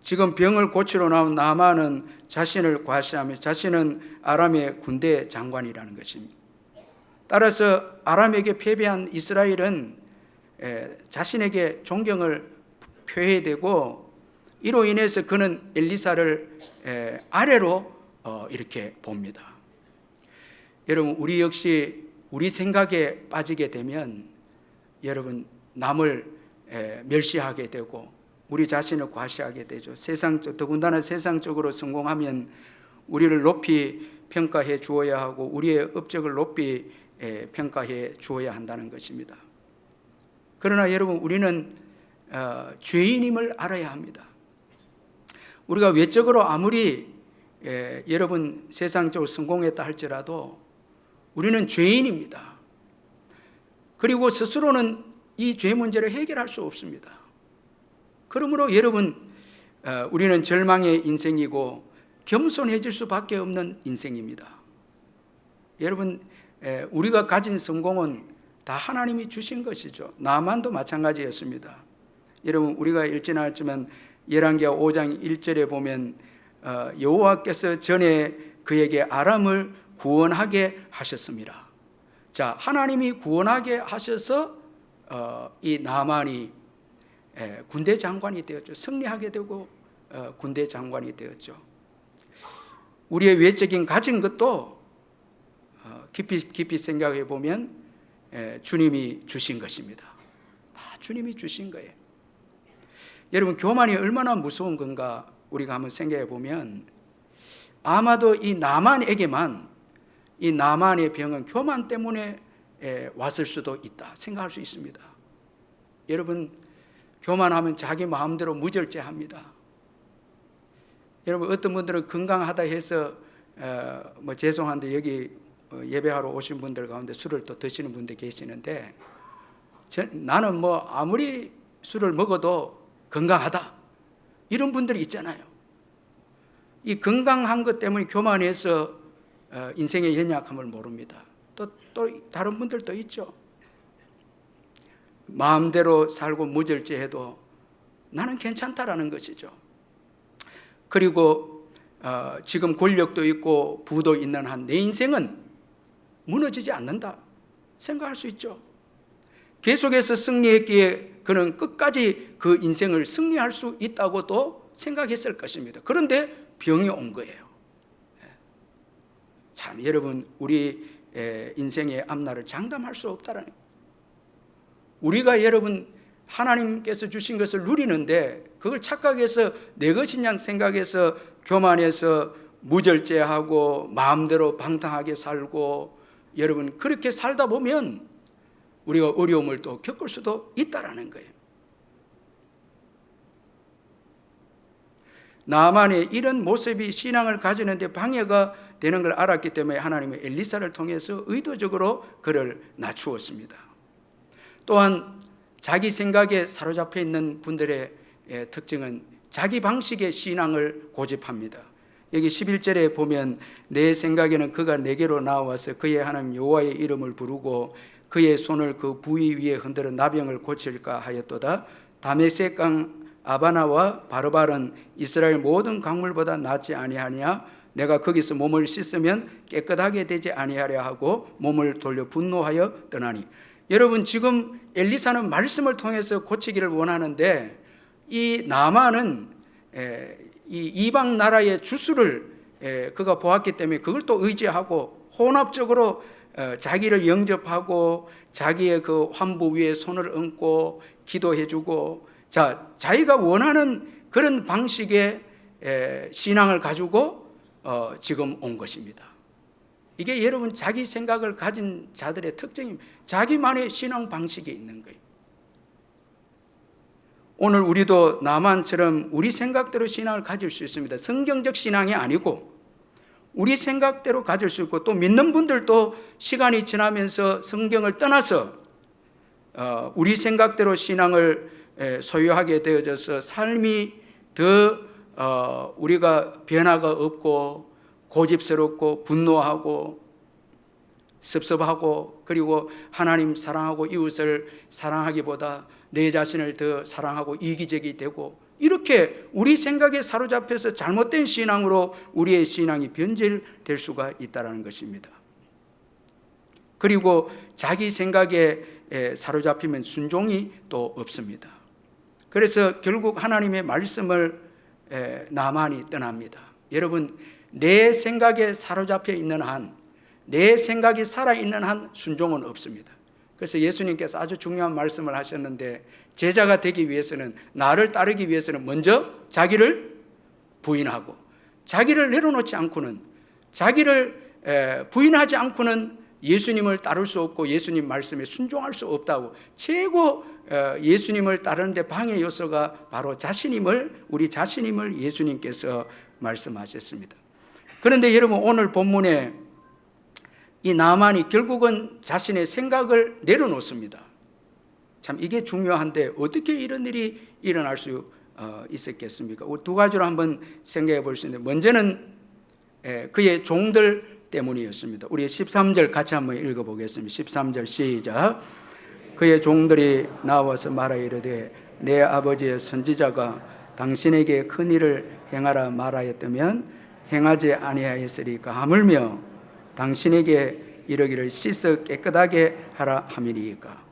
지금 병을 고치러 나온 나만은 자신을 과시하며 자신은 아람의 군대 장관이라는 것입니다. 따라서 아람에게 패배한 이스라엘은 자신에게 존경을 표해야 되고, 이로 인해서 그는 엘리사를 아래로 이렇게 봅니다. 여러분, 우리 역시 우리 생각에 빠지게 되면 여러분 남을 멸시하게 되고 우리 자신을 과시하게 되죠. 더군다나 세상적으로 성공하면 우리를 높이 평가해 주어야 하고 우리의 업적을 높이 평가해 주어야 한다는 것입니다. 그러나 여러분, 우리는 죄인임을 알아야 합니다. 우리가 외적으로 아무리 여러분 세상적으로 성공했다 할지라도 우리는 죄인입니다. 그리고 스스로는 이 죄 문제를 해결할 수 없습니다. 그러므로 여러분, 우리는 절망의 인생이고 겸손해질 수밖에 없는 인생입니다. 여러분, 우리가 가진 성공은 다 하나님이 주신 것이죠. 나만도 마찬가지였습니다. 여러분, 우리가 읽지는 않았지만 열왕기하 5장 1절에 보면 여호와께서 전에 그에게 아람을 구원하게 하셨습니다. 자, 하나님이 구원하게 하셔서 이 나만이 군대 장관이 되었죠. 승리하게 되고 군대 장관이 되었죠. 우리의 외적인 가진 것도 깊이 생각해 보면 주님이 주신 것입니다. 다 주님이 주신 거예요. 여러분, 교만이 얼마나 무서운 건가 우리가 한번 생각해 보면 아마도 이 나만에게만 이 나만의 병은 교만 때문에 왔을 수도 있다 생각할 수 있습니다. 여러분, 교만하면 자기 마음대로 무절제합니다. 여러분, 어떤 분들은 건강하다 해서 죄송한데 여기 예배하러 오신 분들 가운데 술을 또 드시는 분들 계시는데, 나는 아무리 술을 먹어도 건강하다 이런 분들이 있잖아요. 이 건강한 것 때문에 교만해서 인생의 연약함을 모릅니다. 또 다른 분들도 있죠. 마음대로 살고 무절제해도 나는 괜찮다라는 것이죠. 그리고 지금 권력도 있고 부도 있는 한 내 인생은 무너지지 않는다 생각할 수 있죠. 계속해서 승리했기에 그는 끝까지 그 인생을 승리할 수 있다고도 생각했을 것입니다. 그런데 병이 온 거예요. 참, 여러분, 우리 인생의 앞날을 장담할 수 없다라는 거예요. 우리가 여러분 하나님께서 주신 것을 누리는데 그걸 착각해서 내 것인 양 생각해서 교만해서 무절제하고 마음대로 방탕하게 살고, 여러분 그렇게 살다 보면 우리가 어려움을 또 겪을 수도 있다라는 거예요. 나만의 이런 모습이 신앙을 가지는데 방해가 되는 걸 알았기 때문에 하나님은 엘리사를 통해서 의도적으로 그를 낮추었습니다. 또한 자기 생각에 사로잡혀 있는 분들의 특징은 자기 방식의 신앙을 고집합니다. 여기 11절에 보면 내 생각에는 그가 내게로 나와서 그의 하나님 여호와의 이름을 부르고 그의 손을 그 부위 위에 흔들어 나병을 고칠까 하였도다. 다메섹 강 아바나와 바르발은 이스라엘 모든 강물보다 낫지 아니하냐. 내가 거기서 몸을 씻으면 깨끗하게 되지 아니하려 하고 몸을 돌려 분노하여 떠나니. 여러분, 지금 엘리사는 말씀을 통해서 고치기를 원하는데 이 나만은 이 이방 나라의 주수를 그가 보았기 때문에 그걸 또 의지하고 혼합적으로 자기를 영접하고 자기의 그 환부 위에 손을 얹고 기도해주고, 자기가 원하는 그런 방식의 신앙을 가지고 지금 온 것입니다. 이게 여러분 자기 생각을 가진 자들의 특징입니다. 자기만의 신앙 방식이 있는 거예요. 오늘 우리도 나만처럼 우리 생각대로 신앙을 가질 수 있습니다. 성경적 신앙이 아니고 우리 생각대로 가질 수 있고, 또 믿는 분들도 시간이 지나면서 성경을 떠나서 우리 생각대로 신앙을 소유하게 되어져서 삶이 더 우리가 변화가 없고 고집스럽고 분노하고 섭섭하고, 그리고 하나님 사랑하고 이웃을 사랑하기보다 내 자신을 더 사랑하고 이기적이 되고, 이렇게 우리 생각에 사로잡혀서 잘못된 신앙으로 우리의 신앙이 변질될 수가 있다는 것입니다. 그리고 자기 생각에 사로잡히면 순종이 또 없습니다. 그래서 결국 하나님의 말씀을 나만이 떠납니다. 여러분, 내 생각에 사로잡혀 있는 한, 내 생각이 살아있는 한 순종은 없습니다. 그래서 예수님께서 아주 중요한 말씀을 하셨는데, 제자가 되기 위해서는, 나를 따르기 위해서는 먼저 자기를 부인하고, 자기를 내려놓지 않고는, 자기를 부인하지 않고는 예수님을 따를 수 없고 예수님 말씀에 순종할 수 없다고. 최고 예수님을 따르는 데 방해 요소가 바로 우리 자신임을 예수님께서 말씀하셨습니다. 그런데 여러분, 오늘 본문에 이 나만이 결국은 자신의 생각을 내려놓습니다. 참 이게 중요한데 어떻게 이런 일이 일어날 수 있었겠습니까? 두 가지로 한번 생각해 볼 수 있는데, 먼저는 그의 종들 때문이었습니다. 우리 13절 같이 한번 읽어보겠습니다. 13절 시작. 그의 종들이 나와서 말하 이르되 내 아버지의 선지자가 당신에게 큰 일을 행하라 말하였다면 행하지 아니하였으리까 하물며 당신에게 이르기를 씻어 깨끗하게 하라 함이니까.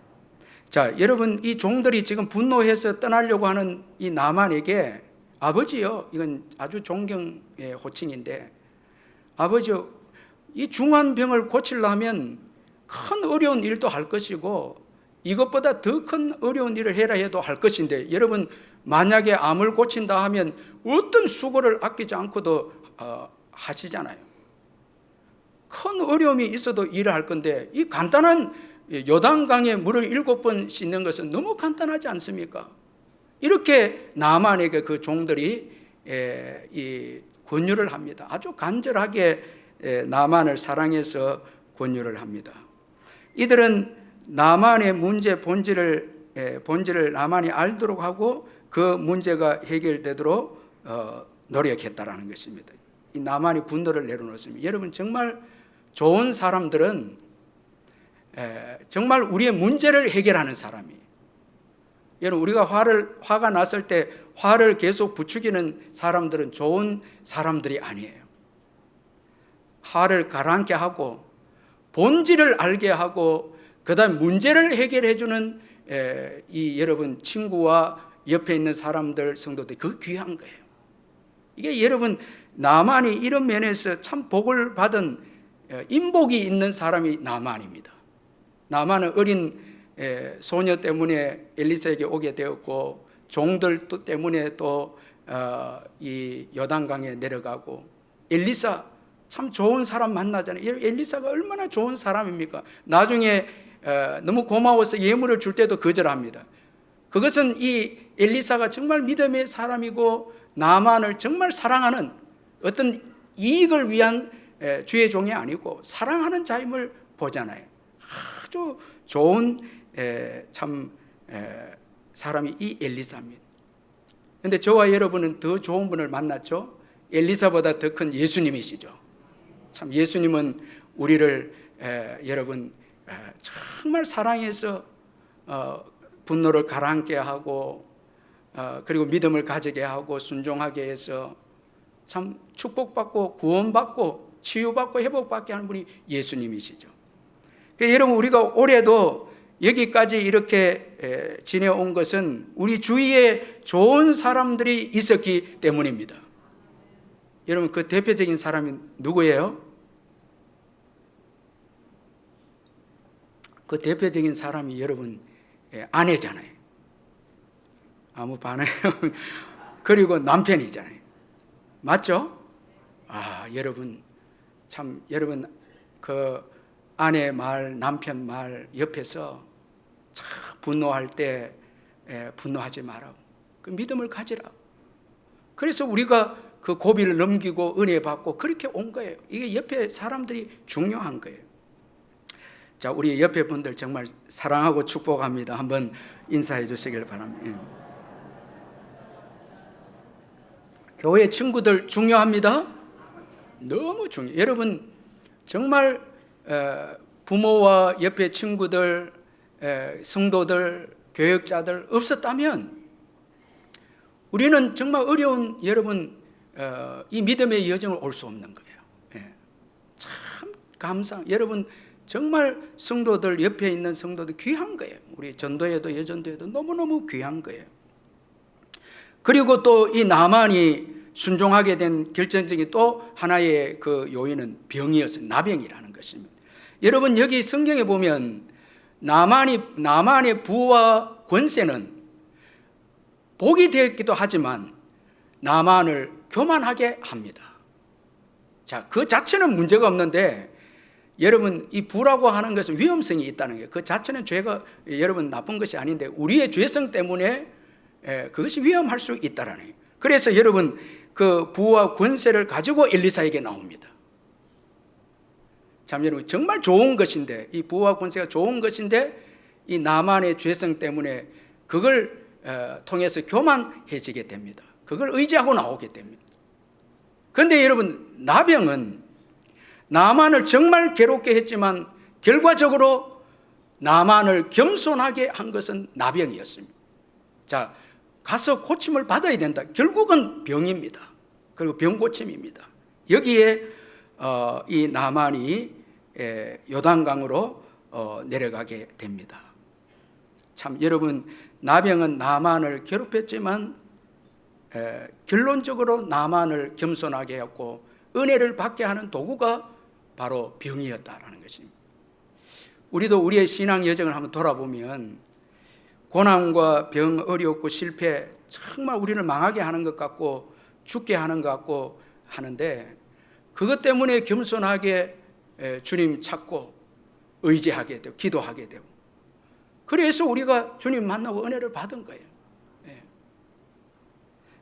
자, 여러분, 이 종들이 지금 분노해서 떠나려고 하는 이 나만에게 아버지요, 이건 아주 존경의 호칭인데, 아버지요, 이 중한 병을 고치려면 큰 어려운 일도 할 것이고 이것보다 더 큰 어려운 일을 해라 해도 할 것인데, 여러분, 만약에 암을 고친다 하면 어떤 수고를 아끼지 않고도 하시잖아요. 큰 어려움이 있어도 일을 할 건데, 이 간단한 요단강에 물을 7번 씻는 것은 너무 간단하지 않습니까? 이렇게 나만에게 그 종들이 이 권유를 합니다. 아주 간절하게 나만을 사랑해서 권유를 합니다. 이들은 나만의 문제 본질을 나만이 알도록 하고 그 문제가 해결되도록 노력했다라는 것입니다. 이 나만이 분노를 내려놓습니다. 여러분, 정말 좋은 사람들은 정말 우리의 문제를 해결하는 사람이에요. 여러분, 우리가 화가 났을 때 화를 계속 부추기는 사람들은 좋은 사람들이 아니에요. 화를 가라앉게 하고 본질을 알게 하고 그다음 문제를 해결해 주는 이 여러분 친구와 옆에 있는 사람들, 성도들, 그 귀한 거예요. 이게 여러분, 나만이 이런 면에서 참 복을 받은 인복이 있는 사람이 나만입니다. 나만은 어린 소녀 때문에 엘리사에게 오게 되었고, 종들 때문에 또 이 요단강에 내려가고, 엘리사 참 좋은 사람 만나잖아요. 엘리사가 얼마나 좋은 사람입니까? 나중에 너무 고마워서 예물을 줄 때도 거절합니다. 그것은 이 엘리사가 정말 믿음의 사람이고 나만을 정말 사랑하는, 어떤 이익을 위한 주의 종이 아니고 사랑하는 자임을 보잖아요. 아주 좋은 참 사람이 이 엘리사입니다. 그런데 저와 여러분은 더 좋은 분을 만났죠. 엘리사보다 더 큰 예수님이시죠. 참 예수님은 우리를 여러분 정말 사랑해서 분노를 가라앉게 하고 그리고 믿음을 가지게 하고 순종하게 해서 참 축복받고 구원받고 치유받고 회복받게 하는 분이 예수님이시죠. 그러니까 여러분, 우리가 올해도 여기까지 이렇게 지내온 것은 우리 주위에 좋은 사람들이 있었기 때문입니다. 여러분, 그 대표적인 사람이 누구예요? 그 대표적인 사람이 여러분 아내잖아요. 아무 반응. 그리고 남편이잖아요. 맞죠? 여러분 참, 여러분 그 아내 말, 남편 말 옆에서 참 분노할 때 분노하지 마라. 그 믿음을 가지라. 그래서 우리가 그 고비를 넘기고 은혜 받고 그렇게 온 거예요. 이게 옆에 사람들이 중요한 거예요. 자, 우리 옆에 분들 정말 사랑하고 축복합니다. 한번 인사해 주시길 바랍니다. 교회 친구들 중요합니다. 너무 중요해요. 여러분 정말 부모와 옆에 친구들, 성도들, 교역자들 없었다면 우리는 정말 어려운 여러분 이 믿음의 여정을 올 수 없는 거예요. 예. 참 감사. 여러분 정말 성도들 옆에 있는 성도들 귀한 거예요. 우리 전도에도 여전도에도 너무너무 귀한 거예요. 그리고 또 이 나만이 순종하게 된 결정적인 또 하나의 그 요인은 병이었어요. 나병이라는 것입니다. 여러분 여기 성경에 보면 나만의 부와 권세는 복이 되었기도 하지만 나만을 교만하게 합니다. 자, 그 자체는 문제가 없는데 여러분 이 부라고 하는 것은 위험성이 있다는 거예요. 그 자체는 죄가 여러분 나쁜 것이 아닌데 우리의 죄성 때문에 그것이 위험할 수 있다라는 거예요. 그래서 여러분 그 부와 권세를 가지고 엘리사에게 나옵니다. 참 여러분 정말 좋은 것인데 이 부와 권세가 좋은 것인데 이 나만의 죄성 때문에 그걸 통해서 교만해지게 됩니다. 그걸 의지하고 나오게 됩니다. 그런데 여러분 나병은 나만을 정말 괴롭게 했지만 결과적으로 나만을 겸손하게 한 것은 나병이었습니다. 자, 가서 고침을 받아야 된다. 결국은 병입니다. 그리고 병고침입니다. 여기에 이 나만이 요단강으로 내려가게 됩니다. 참 여러분 나병은 나만을 괴롭혔지만 결론적으로 나만을 겸손하게 했고 은혜를 받게 하는 도구가 바로 병이었다라는 것입니다. 우리도 우리의 신앙 여정을 한번 돌아보면 고난과 병, 어렵고 실패 정말 우리를 망하게 하는 것 같고 죽게 하는 것 같고 하는데 그것 때문에 겸손하게 주님 찾고 의지하게 되고 기도하게 되고 그래서 우리가 주님 만나고 은혜를 받은 거예요.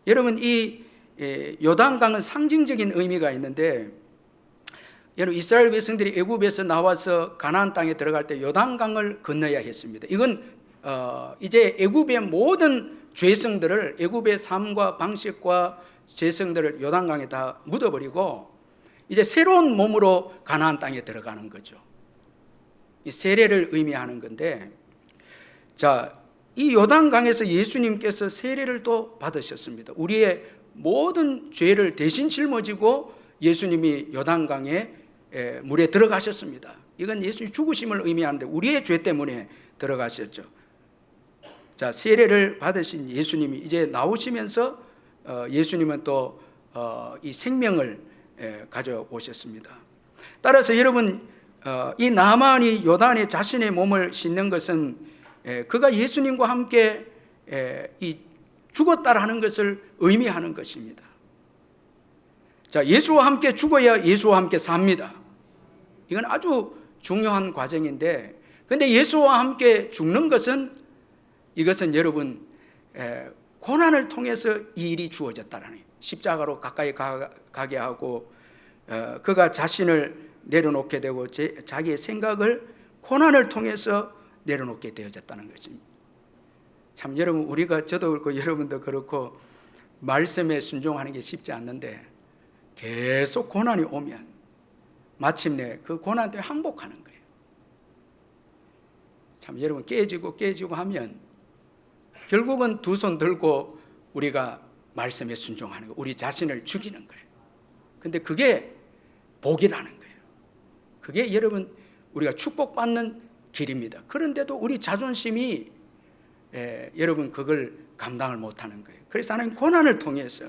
여러분 이 요단강은 상징적인 의미가 있는데 여러분 이스라엘 백성들이 애굽에서 나와서 가나안 땅에 들어갈 때 요단강을 건너야 했습니다. 이건 이제 애굽의 모든 죄성들을 애굽의 삶과 방식과 죄성들을 요단강에 다 묻어버리고 이제 새로운 몸으로 가나안 땅에 들어가는 거죠. 이 세례를 의미하는 건데 자, 이 요단강에서 예수님께서 세례를 또 받으셨습니다. 우리의 모든 죄를 대신 짊어지고 예수님이 요단강에 물에 들어가셨습니다. 이건 예수님 죽으심을 의미하는데 우리의 죄 때문에 들어가셨죠. 자, 세례를 받으신 예수님이 이제 나오시면서 예수님은 또 이 생명을 가져오셨습니다. 따라서 여러분 이 나만이 요단에 자신의 몸을 싣는 것은 그가 예수님과 함께 이 죽었다라는 것을 의미하는 것입니다. 자, 예수와 함께 죽어야 예수와 함께 삽니다. 이건 아주 중요한 과정인데 그런데 예수와 함께 죽는 것은 이것은 여러분 고난을 통해서 이 일이 주어졌다라는 거예요. 십자가로 가까이 가게 하고 그가 자신을 내려놓게 되고 자기의 생각을 고난을 통해서 내려놓게 되어졌다는 것입니다. 참 여러분 우리가 저도 그렇고 여러분도 그렇고 말씀에 순종하는 게 쉽지 않는데 계속 고난이 오면 마침내 그 고난 때문에 항복하는 거예요. 참 여러분 깨지고 하면 결국은 두 손 들고 우리가 말씀에 순종하는 거예요. 우리 자신을 죽이는 거예요. 근데 그게 복이라는 거예요. 그게 여러분 우리가 축복받는 길입니다. 그런데도 우리 자존심이 여러분 그걸 감당을 못하는 거예요. 그래서 하나님 고난을 통해서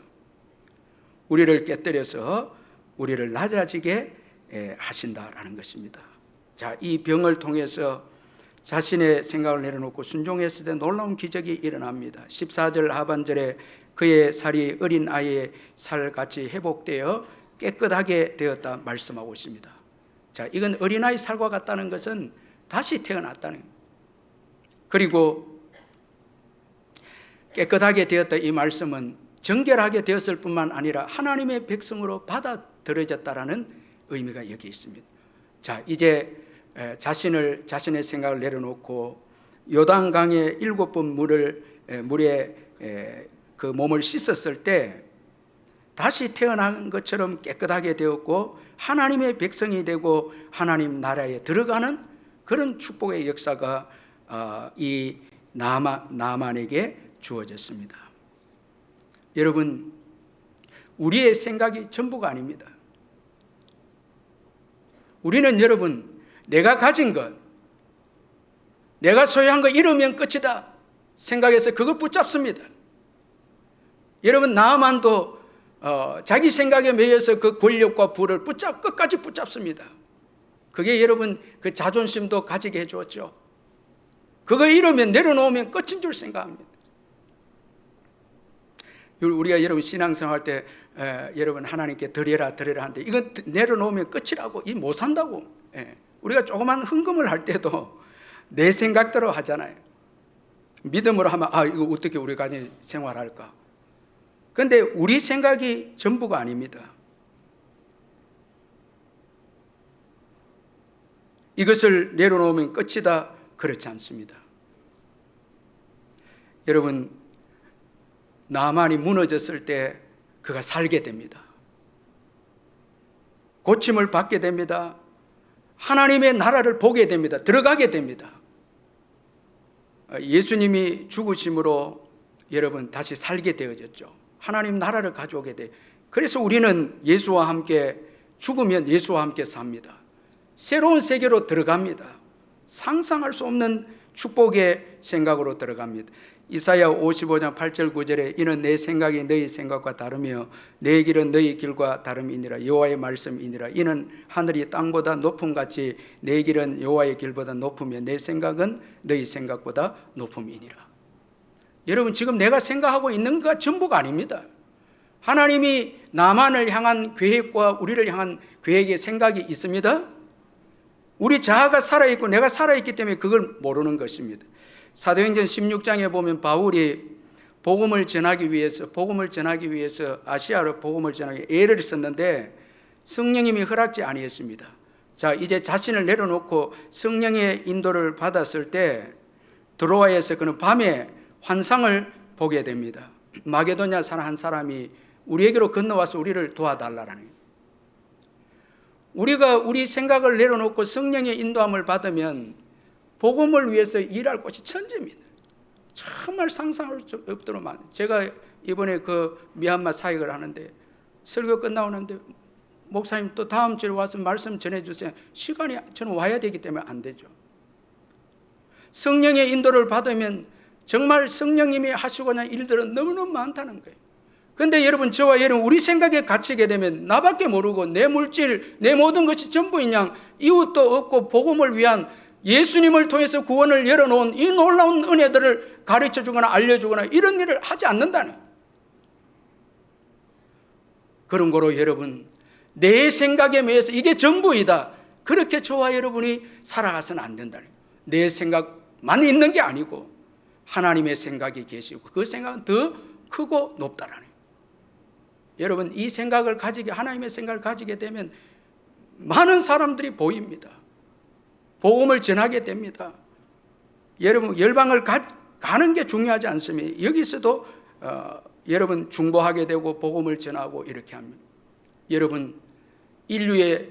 우리를 깨뜨려서 우리를 낮아지게 하신다라는 것입니다. 자, 이 병을 통해서 자신의 생각을 내려놓고 순종했을 때 놀라운 기적이 일어납니다. 14절 하반절에 그의 살이 어린 아이의 살같이 회복되어 깨끗하게 되었다 말씀하고 있습니다. 자, 이건 어린아이 살과 같다는 것은 다시 태어났다는 거예요. 그리고 깨끗하게 되었다 이 말씀은 정결하게 되었을 뿐만 아니라 하나님의 백성으로 받아들여졌다라는 의미가 여기 있습니다. 자, 이제 자신의 생각을 내려놓고 요단강에 7번 물에 그 몸을 씻었을 때 다시 태어난 것처럼 깨끗하게 되었고 하나님의 백성이 되고 하나님 나라에 들어가는 그런 축복의 역사가 이 나만에게 주어졌습니다. 여러분, 우리의 생각이 전부가 아닙니다. 우리는 여러분, 내가 가진 것, 내가 소유한 거 잃으면 끝이다 생각해서 그걸 붙잡습니다. 여러분, 나만도 자기 생각에 매여서 그 권력과 부를 끝까지 붙잡습니다. 그게 여러분 그 자존심도 가지게 해주었죠. 그거 잃으면 내려놓으면 끝인 줄 생각합니다. 우리가 여러분 신앙생활 때 여러분 하나님께 드려라 하는데 이건 내려놓으면 끝이라고, 이 못 산다고. 우리가 조그만 헌금을 할 때도 내 생각대로 하잖아요. 믿음으로 하면 이거 어떻게 우리가 생활할까. 그런데 우리 생각이 전부가 아닙니다. 이것을 내려놓으면 끝이다, 그렇지 않습니다. 여러분, 나만이 무너졌을 때 그가 살게 됩니다. 고침을 받게 됩니다. 하나님의 나라를 보게 됩니다. 들어가게 됩니다. 예수님이 죽으심으로 여러분 다시 살게 되어졌죠. 하나님 나라를 가져오게 돼. 그래서 우리는 예수와 함께 죽으면 예수와 함께 삽니다. 새로운 세계로 들어갑니다. 상상할 수 없는 축복의 생각으로 들어갑니다. 이사야 55장 8절 9절에 이는 내 생각이 너희 생각과 다르며 내 길은 너희 길과 다름이니라. 여호와의 말씀이니라. 이는 하늘이 땅보다 높음같이 내 길은 여호와의 길보다 높으며 내 생각은 너희 생각보다 높음이니라. 여러분, 지금 내가 생각하고 있는 것가 전부가 아닙니다. 하나님이 나만을 향한 계획과 우리를 향한 계획의 생각이 있습니다. 우리 자아가 살아있고 내가 살아있기 때문에 그걸 모르는 것입니다. 사도행전 16장에 보면 바울이 복음을 전하기 위해서 아시아로 복음을 전하기 애를 썼는데 성령님이 허락지 아니했습니다. 자, 이제 자신을 내려놓고 성령의 인도를 받았을 때 드로아에서 그는 밤에 환상을 보게 됩니다. 마게도냐 사람 한 사람이 우리에게로 건너와서 우리를 도와달라는 거예요. 우리가 우리 생각을 내려놓고 성령의 인도함을 받으면 복음을 위해서 일할 곳이 천지입니다. 정말 상상할 수 없도록 많아요. 제가 이번에 그 미얀마 사역을 하는데 설교 끝나고 나는데 목사님 또 다음 주에 와서 말씀 전해주세요. 시간이 저는 와야 되기 때문에 안 되죠. 성령의 인도를 받으면 정말 성령님이 하시고자 하는 일들은 너무너무 많다는 거예요. 그런데 여러분, 저와 여러분 우리 생각에 갇히게 되면 나밖에 모르고 내 물질, 내 모든 것이 전부인 양 이웃도 없고 복음을 위한 예수님을 통해서 구원을 열어놓은 이 놀라운 은혜들을 가르쳐주거나 알려주거나 이런 일을 하지 않는다는 거예요. 그런 거로 여러분, 내 생각에 매여서 이게 전부이다, 그렇게 저와 여러분이 살아가서는 안 된다는 거예요. 내 생각만 있는 게 아니고 하나님의 생각이 계시고 그 생각은 더 크고 높다라는 거예요. 여러분, 이 생각을 가지게, 하나님의 생각을 가지게 되면 많은 사람들이 보입니다. 복음을 전하게 됩니다. 여러분, 열방을 가는 게 중요하지 않습니다. 여기서도 여러분 중보하게 되고 복음을 전하고 이렇게 합니다. 여러분, 인류의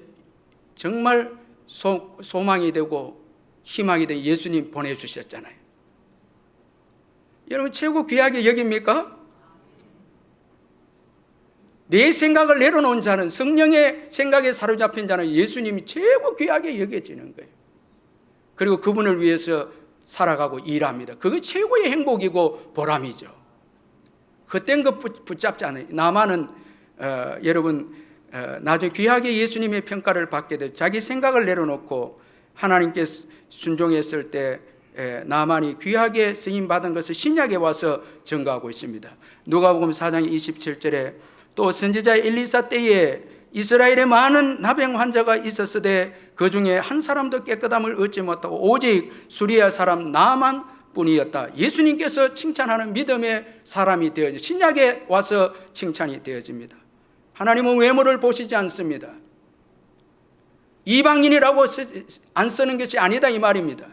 정말 소망이 되고 희망이 된 예수님 보내주셨잖아요. 여러분, 최고 귀하게 여깁니까? 내 생각을 내려놓은 자는, 성령의 생각에 사로잡힌 자는 예수님이 최고 귀하게 여겨지는 거예요. 그리고 그분을 위해서 살아가고 일합니다. 그게 최고의 행복이고 보람이죠. 헛된 것 붙잡지 않아요. 나만은 여러분 나중에 귀하게 예수님의 평가를 받게 돼 자기 생각을 내려놓고 하나님께 순종했을 때 나만이 귀하게 쓰임받은 것을 신약에 와서 증거하고 있습니다. 누가복음 4장 27절에 또 선지자 엘리사 때에 이스라엘에 많은 나병 환자가 있었으되 그 중에 한 사람도 깨끗함을 얻지 못하고 오직 수리아 사람 나만 뿐이었다. 예수님께서 칭찬하는 믿음의 사람이 되어져 신약에 와서 칭찬이 되어집니다. 하나님은 외모를 보시지 않습니다. 이방인이라고 안 쓰는 것이 아니다 이 말입니다.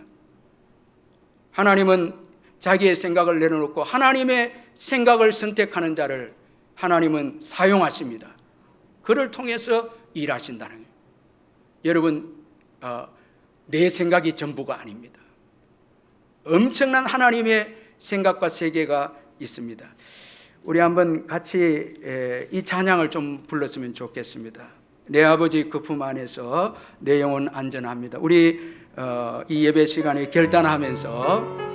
하나님은 자기의 생각을 내려놓고 하나님의 생각을 선택하는 자를 하나님은 사용하십니다. 그를 통해서 일하신다는 거예요. 여러분, 내 생각이 전부가 아닙니다. 엄청난 하나님의 생각과 세계가 있습니다. 우리 한번 같이 이 찬양을 좀 불렀으면 좋겠습니다. 내 아버지 그 품 안에서 내 영혼 안전합니다. 우리 이 예배 시간에 결단하면서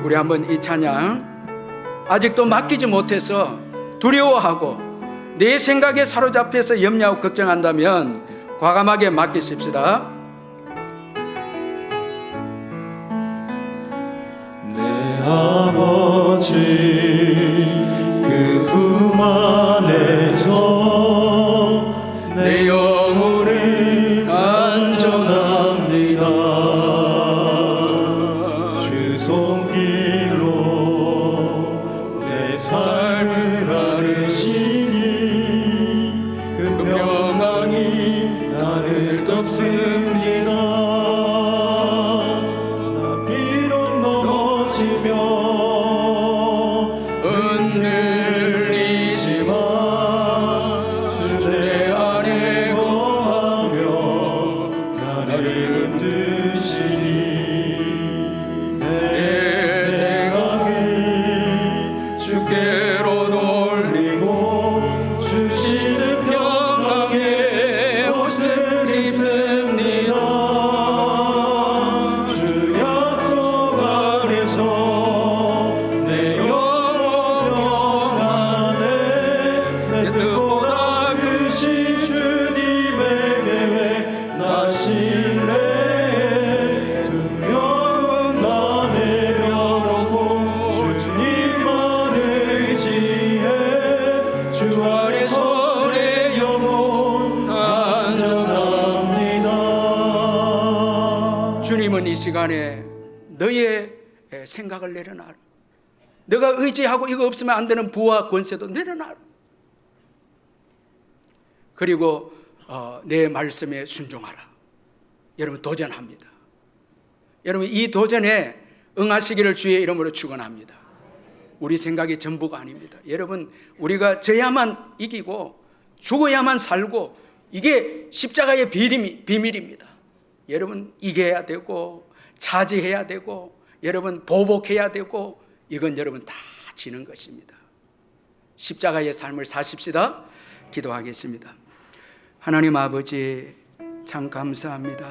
우리 한번 이 찬양, 아직도 맡기지 못해서 두려워하고 내 생각에 사로잡혀서 염려하고 걱정한다면 과감하게 맡기십시다. 내 아버지 그 품 안에서 내 영혼은 안전합니다. 주 손길로 내 삶을 아르시니 그 평강이 나를 덮습니다. 나 비록 넘어지며 흔들리지만 주 내 안에 거하며 나를 흔드시니 내 생각을 주께로 돌리고 주시는 평강의 옷을 입습니다. 주 약속 안에서 내 영혼 평안해. 내 뜻보다 크신 주님에게 나 신뢰해. 두려움 다 내려놓고 주님만 의지해. 주 안에서 내 영혼 안전합니다. 주님은 이 시간에 너의 생각을 내려놔라. 너가 의지하고 이거 없으면 안 되는 부와 권세도 내려놔라. 그리고 내 말씀에 순종하라. 여러분 도전합니다. 여러분 이 도전에 응하시기를 주의 이름으로 축원합니다. 우리 생각이 전부가 아닙니다. 여러분 우리가 져야만 이기고 죽어야만 살고 이게 십자가의 비밀입니다. 여러분 이겨야 되고 차지해야 되고 여러분 보복해야 되고 이건 여러분 다 지는 것입니다. 십자가의 삶을 사십시다. 기도하겠습니다. 하나님 아버지 참 감사합니다.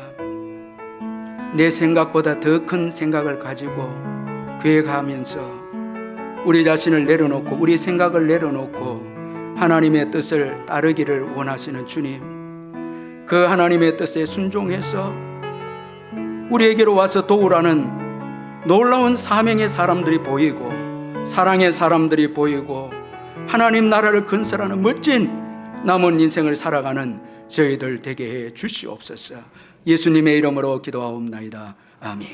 내 생각보다 더 큰 생각을 가지고 계획하면서 우리 자신을 내려놓고 우리 생각을 내려놓고 하나님의 뜻을 따르기를 원하시는 주님, 그 하나님의 뜻에 순종해서 우리에게로 와서 도우라는 놀라운 사명의 사람들이 보이고 사랑의 사람들이 보이고 하나님 나라를 건설하는 멋진 남은 인생을 살아가는 저희들 되게 해 주시옵소서. 예수님의 이름으로 기도하옵나이다. 아멘.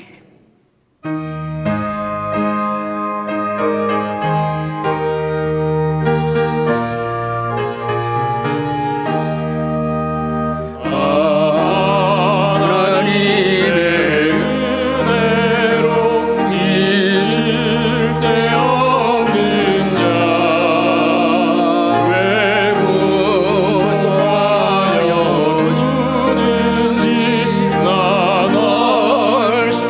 나 알 수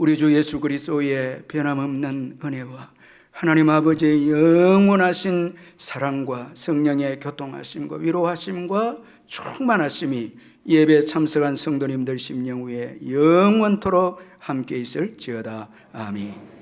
우리 주 예수 그리스도의 변함없는 은혜와 하나님 아버지의 영원하신 사랑과 성령의 교통하심과 위로하심과 충만하심이 예배 참석한 성도님들 심령 위에 영원토록 함께 있을지어다. 아멘.